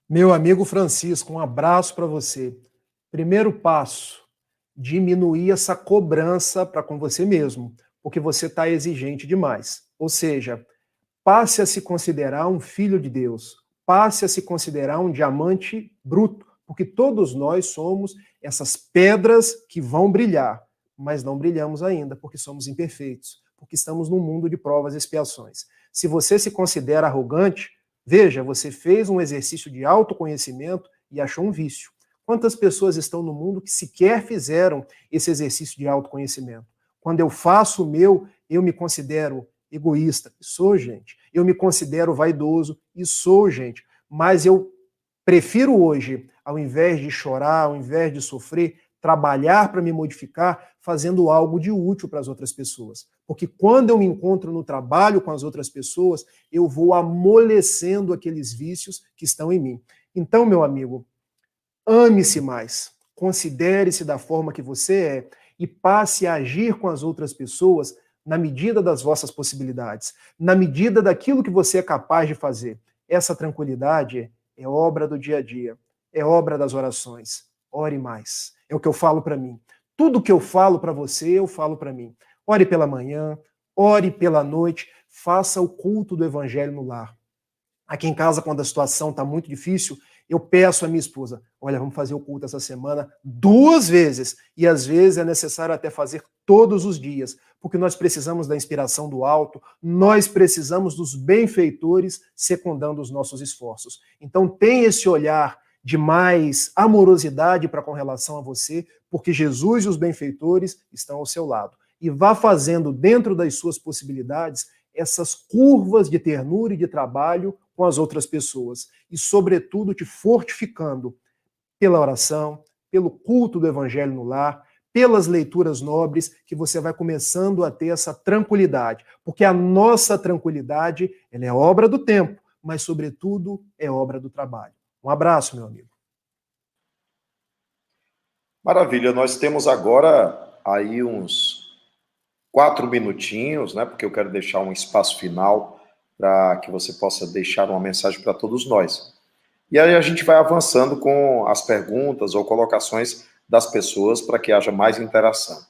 Meu amigo Francisco, um abraço para você. Primeiro passo, diminuir essa cobrança para com você mesmo, porque você está exigente demais. Ou seja, passe a se considerar um filho de Deus, passe a se considerar um diamante bruto, porque todos nós somos essas pedras que vão brilhar, mas não brilhamos ainda, porque somos imperfeitos, porque estamos num mundo de provas e expiações. Se você se considera arrogante, veja, você fez um exercício de autoconhecimento e achou um vício. Quantas pessoas estão no mundo que sequer fizeram esse exercício de autoconhecimento? Quando eu faço o meu, eu me considero egoísta. E sou, gente. Eu me considero vaidoso. E sou, gente. Mas eu prefiro hoje, ao invés de chorar, ao invés de sofrer, trabalhar para me modificar, fazendo algo de útil para as outras pessoas. Porque quando eu me encontro no trabalho com as outras pessoas, eu vou amolecendo aqueles vícios que estão em mim. Então, meu amigo, ame-se mais, considere-se da forma que você é e passe a agir com as outras pessoas na medida das vossas possibilidades, na medida daquilo que você é capaz de fazer. Essa tranquilidade é obra do dia a dia, é obra das orações. Ore mais. É o que eu falo para mim. Tudo que eu falo para você, eu falo para mim. Ore pela manhã, ore pela noite, faça o culto do evangelho no lar. Aqui em casa, quando a situação está muito difícil, eu peço à minha esposa, olha, vamos fazer o culto essa semana 2 vezes. E às vezes é necessário até fazer todos os dias, porque nós precisamos da inspiração do alto, nós precisamos dos benfeitores secundando os nossos esforços. Então tem esse olhar de mais amorosidade para com relação a você, porque Jesus e os benfeitores estão ao seu lado. E vá fazendo dentro das suas possibilidades essas curvas de ternura e de trabalho com as outras pessoas e, sobretudo, te fortificando pela oração, pelo culto do evangelho no lar, pelas leituras nobres, que você vai começando a ter essa tranquilidade, porque a nossa tranquilidade, ela é obra do tempo, mas, sobretudo, é obra do trabalho. Um abraço, meu amigo. Maravilha, nós temos agora aí uns 4 minutinhos, né? Porque eu quero deixar um espaço final para que você possa deixar uma mensagem para todos nós. E aí a gente vai avançando com as perguntas ou colocações das pessoas para que haja mais interação.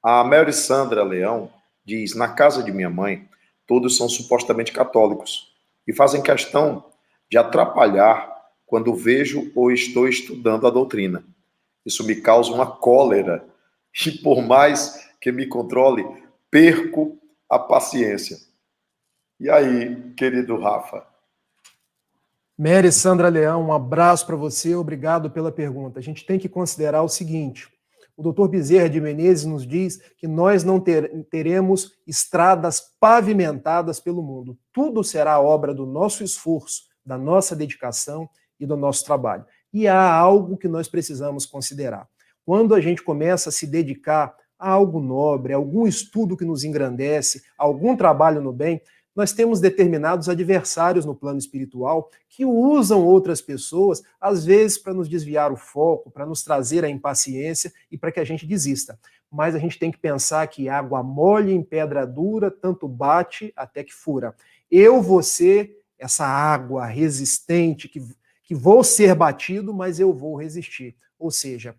A Mary Sandra Leão diz: na casa de minha mãe, todos são supostamente católicos e fazem questão de atrapalhar quando vejo ou estou estudando a doutrina. Isso me causa uma cólera e, por mais que me controle, perco a paciência. E aí, querido Rafa? Mary Sandra Leão, um abraço para você, obrigado pela pergunta. A gente tem que considerar o seguinte, o doutor Bezerra de Menezes nos diz que nós não teremos estradas pavimentadas pelo mundo. Tudo será obra do nosso esforço, da nossa dedicação e do nosso trabalho. E há algo que nós precisamos considerar. Quando a gente começa a se dedicar a algo nobre, a algum estudo que nos engrandece, a algum trabalho no bem, nós temos determinados adversários no plano espiritual que usam outras pessoas, às vezes, para nos desviar o foco, para nos trazer a impaciência e para que a gente desista. Mas a gente tem que pensar que água mole em pedra dura, tanto bate até que fura. Eu vou ser essa água resistente, que vou ser batido, mas eu vou resistir. Ou seja,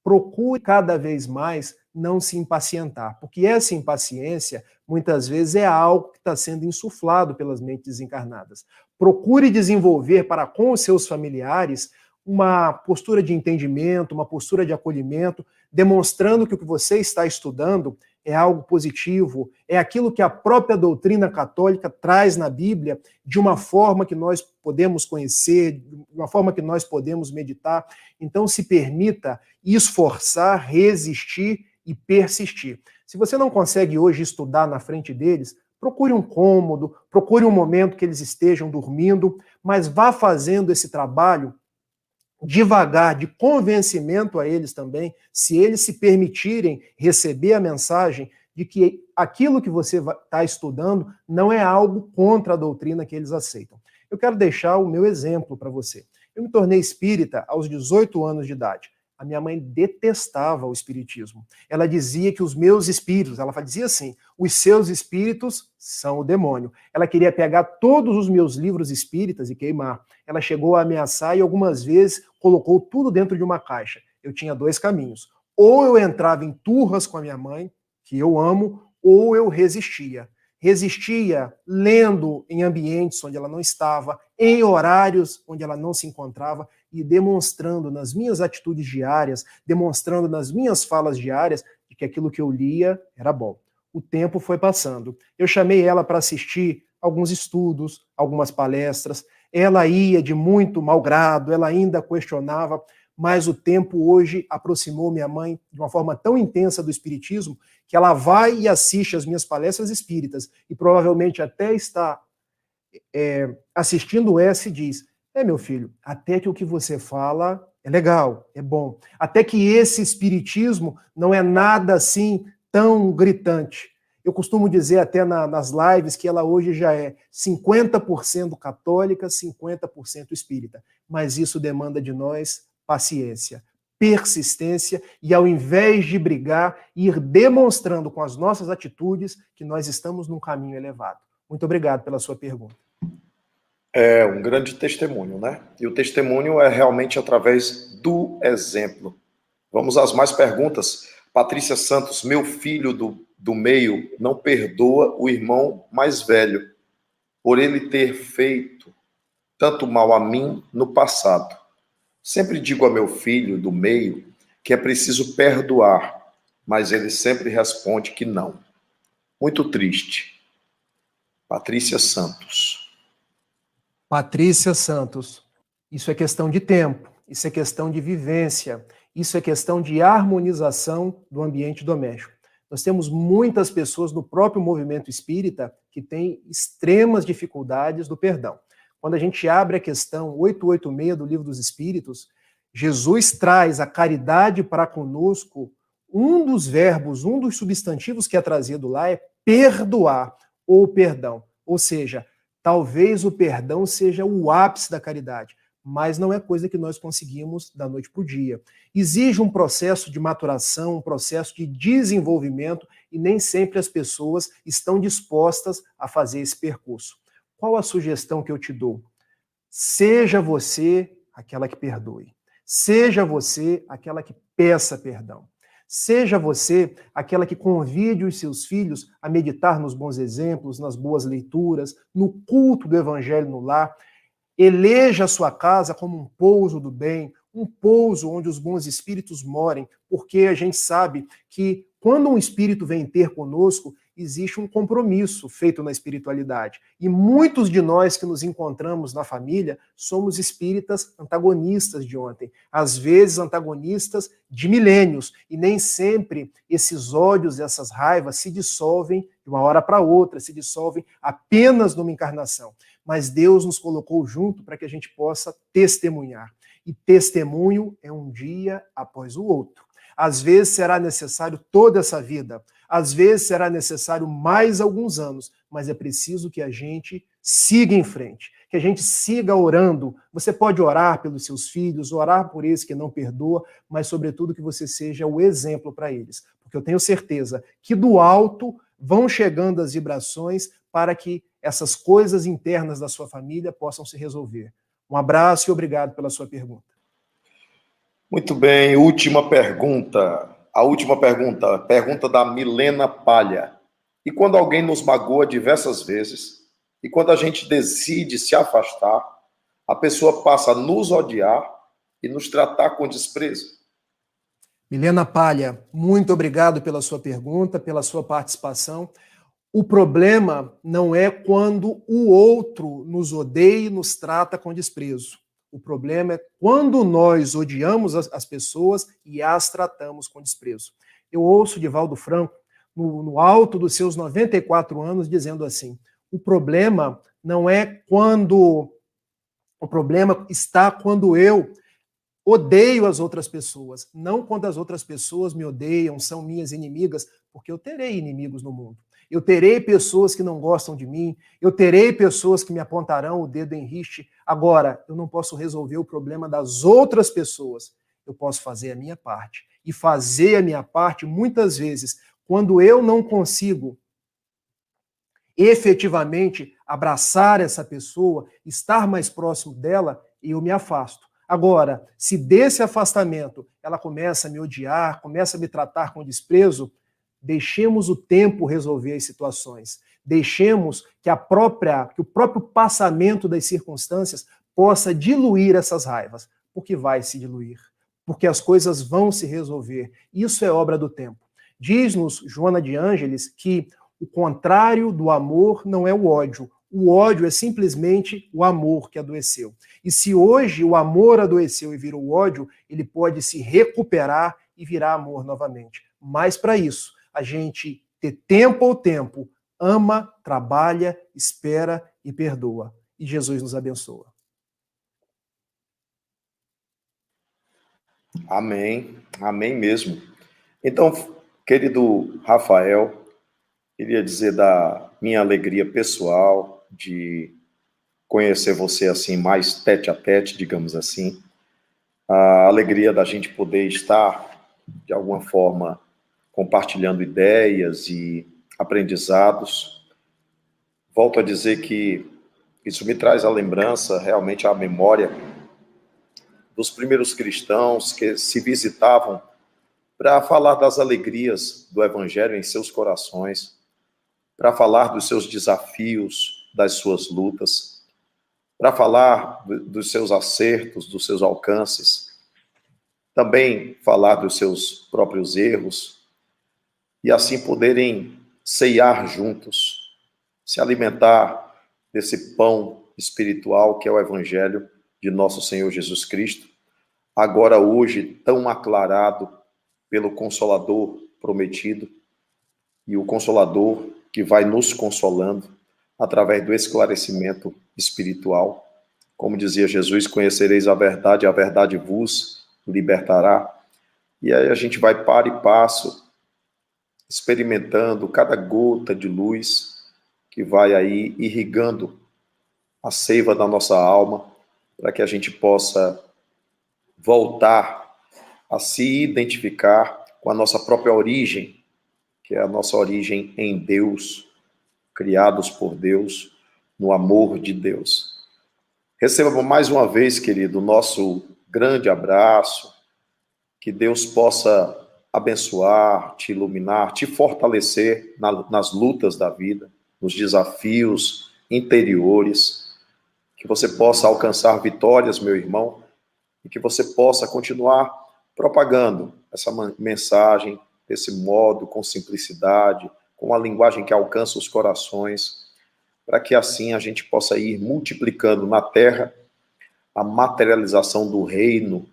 procure cada vez mais não se impacientar, porque essa impaciência, muitas vezes, é algo que está sendo insuflado pelas mentes desencarnadas. Procure desenvolver para com os seus familiares uma postura de entendimento, uma postura de acolhimento, demonstrando que o que você está estudando é algo positivo, é aquilo que a própria doutrina católica traz na Bíblia de uma forma que nós podemos conhecer, de uma forma que nós podemos meditar. Então, se permita esforçar, resistir e persistir. Se você não consegue hoje estudar na frente deles, procure um cômodo, procure um momento que eles estejam dormindo, mas vá fazendo esse trabalho devagar, de convencimento a eles também, se eles se permitirem receber a mensagem de que aquilo que você está estudando não é algo contra a doutrina que eles aceitam. Eu quero deixar o meu exemplo para você. Eu me tornei espírita aos 18 anos de idade. A minha mãe detestava o espiritismo. Ela dizia que os meus espíritos, ela dizia assim, os seus espíritos são o demônio. Ela queria pegar todos os meus livros espíritas e queimar. Ela chegou a ameaçar e algumas vezes colocou tudo dentro de uma caixa. Eu tinha dois caminhos. Ou eu entrava em turras com a minha mãe, que eu amo, ou eu resistia. Resistia lendo em ambientes onde ela não estava, em horários onde ela não se encontrava e demonstrando nas minhas atitudes diárias, demonstrando nas minhas falas diárias de que aquilo que eu lia era bom. O tempo foi passando. Eu chamei ela para assistir alguns estudos, algumas palestras. Ela ia de muito mau grado, ela ainda questionava, mas o tempo hoje aproximou minha mãe de uma forma tão intensa do espiritismo que ela vai e assiste as minhas palestras espíritas e provavelmente até está assistindo essa e diz, meu filho, até que o que você fala é legal, é bom. Até que esse espiritismo não é nada assim tão gritante. Eu costumo dizer até nas lives que ela hoje já é 50% católica, 50% espírita. Mas isso demanda de nós paciência, persistência e ao invés de brigar, ir demonstrando com as nossas atitudes que nós estamos num caminho elevado. Muito obrigado pela sua pergunta. É um grande testemunho, né? E o testemunho é realmente através do exemplo. Vamos às mais perguntas. Patrícia Santos, meu filho do meio não perdoa o irmão mais velho por ele ter feito tanto mal a mim no passado. Sempre digo a meu filho do meio que é preciso perdoar, mas ele sempre responde que não. Muito triste. Patrícia Santos. Patrícia Santos, isso é questão de tempo, isso é questão de vivência, isso é questão de harmonização do ambiente doméstico. Nós temos muitas pessoas no próprio movimento espírita que têm extremas dificuldades do perdão. Quando a gente abre a questão 886 do Livro dos Espíritos, Jesus traz a caridade para conosco. Um dos verbos, um dos substantivos que é trazido lá é perdoar ou perdão. Ou seja, talvez o perdão seja o ápice da caridade, mas não é coisa que nós conseguimos da noite para o dia. Exige um processo de maturação, um processo de desenvolvimento, e nem sempre as pessoas estão dispostas a fazer esse percurso. Qual a sugestão que eu te dou? Seja você aquela que perdoe. Seja você aquela que peça perdão. Seja você aquela que convide os seus filhos a meditar nos bons exemplos, nas boas leituras, no culto do evangelho no lar. Eleja a sua casa como um pouso do bem, um pouso onde os bons espíritos morem, porque a gente sabe que quando um espírito vem ter conosco, existe um compromisso feito na espiritualidade. E muitos de nós que nos encontramos na família somos espíritas antagonistas de ontem, às vezes antagonistas de milênios, e nem sempre esses ódios, essas raivas se dissolvem de uma hora para outra, se dissolvem apenas numa encarnação. Mas Deus nos colocou junto para que a gente possa testemunhar. E testemunho é um dia após o outro. Às vezes será necessário toda essa vida, às vezes será necessário mais alguns anos, mas é preciso que a gente siga em frente, que a gente siga orando. Você pode orar pelos seus filhos, orar por esse que não perdoa, mas sobretudo que você seja o exemplo para eles, porque eu tenho certeza que do alto vão chegando as vibrações para que essas coisas internas da sua família possam se resolver. Um abraço e obrigado pela sua pergunta. Muito bem, última pergunta. A última pergunta da Milena Palha. E quando alguém nos magoa diversas vezes, e quando a gente decide se afastar, a pessoa passa a nos odiar e nos tratar com desprezo? Milena Palha, muito obrigado pela sua pergunta, pela sua participação. O problema não é quando o outro nos odeia e nos trata com desprezo. O problema é quando nós odiamos as pessoas e as tratamos com desprezo. Eu ouço Divaldo Franco, no alto dos seus 94 anos, dizendo assim, o problema não é quando... O problema está quando eu odeio as outras pessoas, não quando as outras pessoas me odeiam, são minhas inimigas, porque eu terei inimigos no mundo. eu terei pessoas que não gostam de mim, eu terei pessoas que me apontarão o dedo em riste. Agora, eu não posso resolver o problema das outras pessoas. Eu posso fazer a minha parte. E fazer a minha parte, muitas vezes, quando eu não consigo efetivamente abraçar essa pessoa, estar mais próximo dela, eu me afasto. Agora, se desse afastamento ela começa a me odiar, começa a me tratar com desprezo, deixemos o tempo resolver as situações. Deixemos que o próprio passamento das circunstâncias possa diluir essas raivas, porque vai se diluir, porque as coisas vão se resolver. Isso é obra do tempo. Diz-nos Joana de Ângeles que o contrário do amor não é o ódio. O ódio é simplesmente o amor que adoeceu. E se hoje o amor adoeceu e virou ódio, ele pode se recuperar e virar amor novamente. Mas para isso, a gente ter tempo ao tempo, ama, trabalha, espera e perdoa. E Jesus nos abençoa. Amém, amém mesmo. Então, querido Rafael, queria dizer da minha alegria pessoal de conhecer você assim, mais tete a tete, digamos assim. A alegria da gente poder estar, de alguma forma, compartilhando ideias e aprendizados. Volto a dizer que isso me traz a lembrança, realmente a memória dos primeiros cristãos que se visitavam para falar das alegrias do Evangelho em seus corações, para falar dos seus desafios, das suas lutas, para falar dos seus acertos, dos seus alcances, também falar dos seus próprios erros, e assim poderem ceiar juntos, se alimentar desse pão espiritual que é o Evangelho de nosso Senhor Jesus Cristo, agora hoje tão aclarado pelo Consolador prometido, e o Consolador que vai nos consolando através do esclarecimento espiritual. Como dizia Jesus, conhecereis a verdade vos libertará. E aí a gente vai para e passo, experimentando cada gota de luz que vai aí irrigando a seiva da nossa alma, para que a gente possa voltar a se identificar com a nossa própria origem, que é a nossa origem em Deus, criados por Deus, no amor de Deus. Receba mais uma vez, querido, o nosso grande abraço, que Deus possa abençoar, te iluminar, te fortalecer nas lutas da vida, nos desafios interiores, que você possa alcançar vitórias, meu irmão, e que você possa continuar propagando essa mensagem desse modo, com simplicidade, com uma linguagem que alcança os corações, para que assim a gente possa ir multiplicando na terra a materialização do reino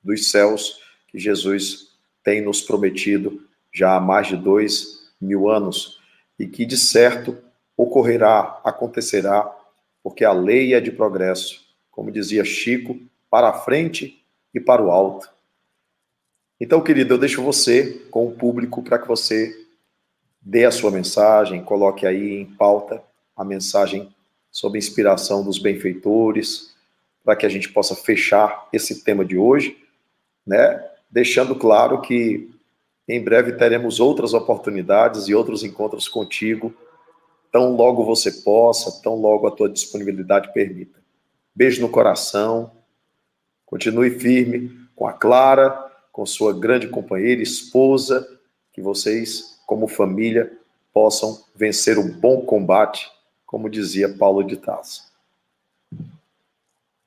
dos céus que Jesus tem nos prometido já há mais de 2000 anos e que, de certo, ocorrerá, acontecerá, porque a lei é de progresso, como dizia Chico, para a frente e para o alto. Então, querido, eu deixo você com o público para que você dê a sua mensagem, coloque aí em pauta a mensagem sobre inspiração dos benfeitores, para que a gente possa fechar esse tema de hoje, né? Deixando claro que em breve teremos outras oportunidades e outros encontros contigo, tão logo você possa, tão logo a tua disponibilidade permita. Beijo no coração, continue firme com a Clara, com sua grande companheira, esposa, que vocês, como família, possam vencer o bom combate, como dizia Paulo de Tarso.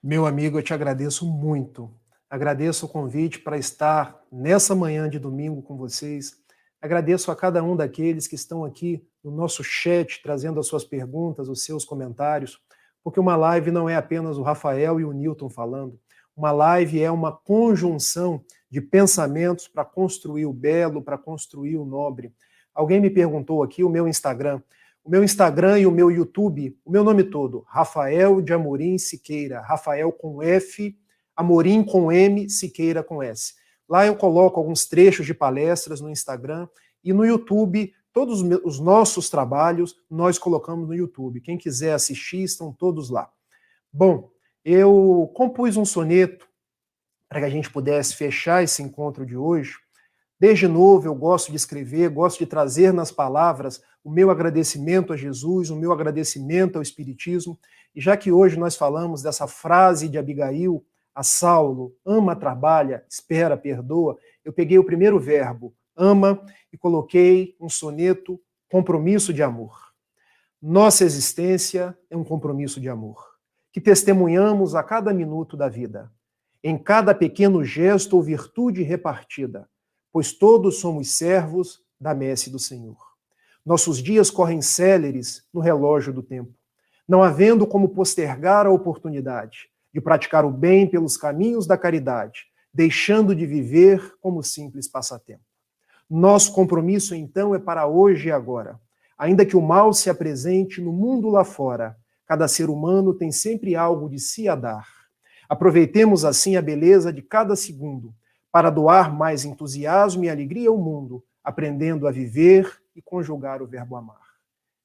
Meu amigo, eu te agradeço muito. Agradeço o convite para estar nessa manhã de domingo com vocês. Agradeço a cada um daqueles que estão aqui no nosso chat, trazendo as suas perguntas, os seus comentários, porque uma live não é apenas o Rafael e o Newton falando. Uma live é uma conjunção de pensamentos para construir o belo, para construir o nobre. Alguém me perguntou aqui o meu Instagram. O meu Instagram e o meu YouTube, o meu nome todo, Rafael de Amorim Siqueira. Rafael com F, Amorim com M, Siqueira com S. Lá eu coloco alguns trechos de palestras no Instagram e no YouTube Todos os nossos trabalhos nós colocamos no YouTube. Quem quiser assistir, estão todos lá. Bom, eu compus um soneto para que a gente pudesse fechar esse encontro de hoje. Desde novo, eu gosto de escrever, gosto de trazer nas palavras o meu agradecimento a Jesus, o meu agradecimento ao Espiritismo. E já que hoje nós falamos dessa frase de Abigail a Saulo, ama, trabalha, espera, perdoa, eu peguei o primeiro verbo, ama, e coloquei um soneto, compromisso de amor. Nossa existência é um compromisso de amor, que testemunhamos a cada minuto da vida, em cada pequeno gesto ou virtude repartida, pois todos somos servos da messe do Senhor. Nossos dias correm céleres no relógio do tempo, não havendo como postergar a oportunidade de praticar o bem pelos caminhos da caridade, deixando de viver como simples passatempo. Nosso compromisso, então, é para hoje e agora. Ainda que o mal se apresente no mundo lá fora, cada ser humano tem sempre algo de si a dar. Aproveitemos, assim, a beleza de cada segundo, para doar mais entusiasmo e alegria ao mundo, aprendendo a viver e conjugar o verbo amar.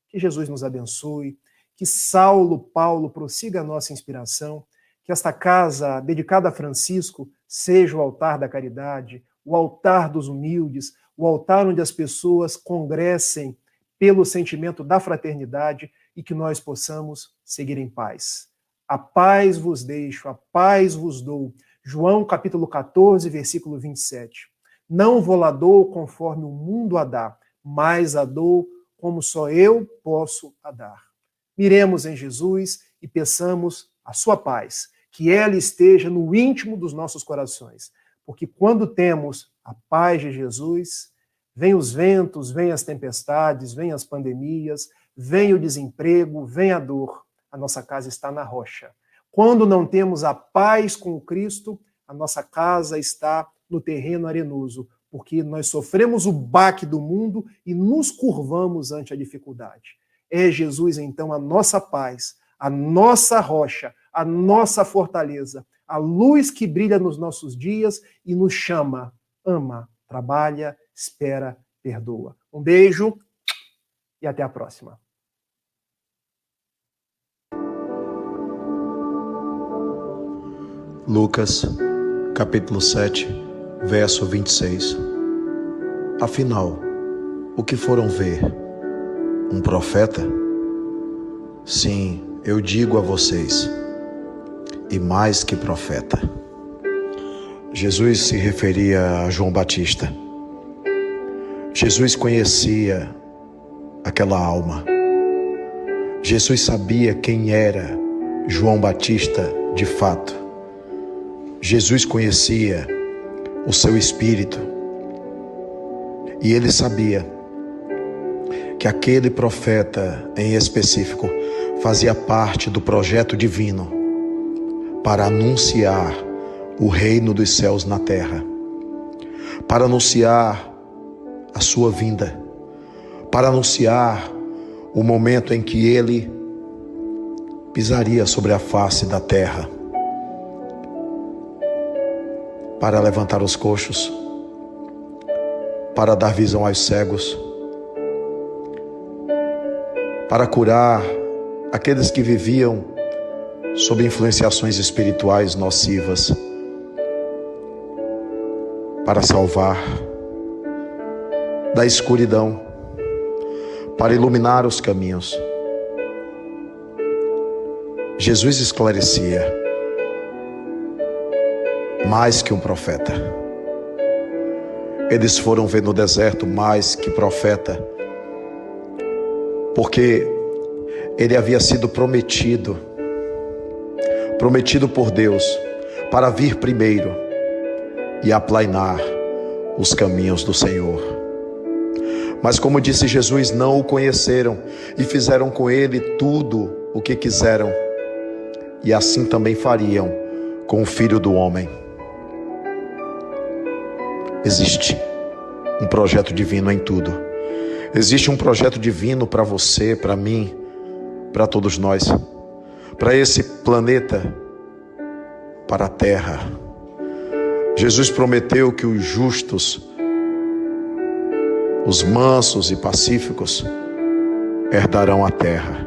Que Jesus nos abençoe, que Saulo Paulo prossiga a nossa inspiração, que esta casa dedicada a Francisco seja o altar da caridade, o altar dos humildes, o altar onde as pessoas congressem pelo sentimento da fraternidade e que nós possamos seguir em paz. A paz vos deixo, a paz vos dou. João capítulo 14, versículo 27. Não vou lá dou conforme o mundo a dá, mas a dou como só eu posso a dar. Miremos em Jesus e peçamos a sua paz, que ela esteja no íntimo dos nossos corações, porque quando temos a paz de Jesus, vem os ventos, vem as tempestades, vem as pandemias, vem o desemprego, vem a dor. A nossa casa está na rocha. Quando não temos a paz com o Cristo, a nossa casa está no terreno arenoso, porque nós sofremos o baque do mundo e nos curvamos ante a dificuldade. É Jesus, então, a nossa paz, a nossa rocha, a nossa fortaleza, a luz que brilha nos nossos dias e nos chama, ama, trabalha, espera, perdoa. Um beijo e até a próxima. Lucas, capítulo 7, verso 26. Afinal, o que foram ver? Um profeta? Sim, eu digo a vocês, e mais que profeta. Jesus se referia a João Batista. Jesus conhecia aquela alma. Jesus sabia quem era João Batista de fato. Jesus conhecia o seu espírito e ele sabia que aquele profeta em específico fazia parte do projeto divino para anunciar o reino dos céus na terra, para anunciar a sua vinda, para anunciar o momento em que ele pisaria sobre a face da terra, para levantar os coxos, para dar visão aos cegos, para curar aqueles que viviam sob influenciações espirituais nocivas, para salvar da escuridão, para iluminar os caminhos. Jesus esclarecia mais que um profeta. Eles foram ver no deserto mais que profeta, porque ele havia sido prometido por Deus para vir primeiro e aplainar os caminhos do Senhor. Mas como disse Jesus, não o conheceram e fizeram com ele tudo o que quiseram, e assim também fariam com o Filho do Homem. Existe um projeto divino em tudo. Existe um projeto divino para você, para mim, para todos nós, para esse planeta, para a terra. Jesus prometeu que os justos, os mansos e pacíficos herdarão a terra.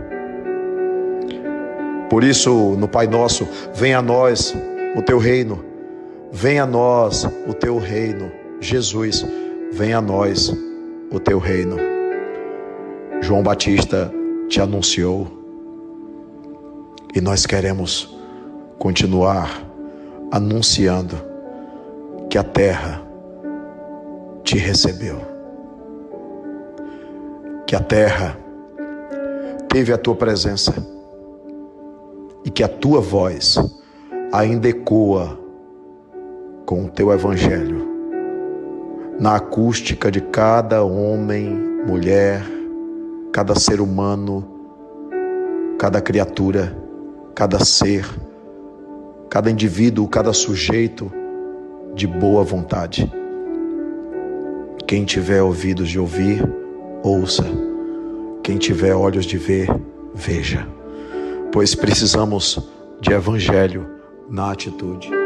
Por isso, no Pai Nosso, venha a nós o teu reino, venha a nós o teu reino. Jesus, venha a nós o teu reino. João Batista te anunciou e nós queremos continuar anunciando que a terra te recebeu, que a terra teve a tua presença e que a tua voz ainda ecoa com o teu evangelho na acústica de cada homem, mulher, cada ser humano, cada criatura, cada ser, cada indivíduo, cada sujeito de boa vontade. Quem tiver ouvidos de ouvir, ouça. Quem tiver olhos de ver, veja. Pois precisamos de evangelho na atitude.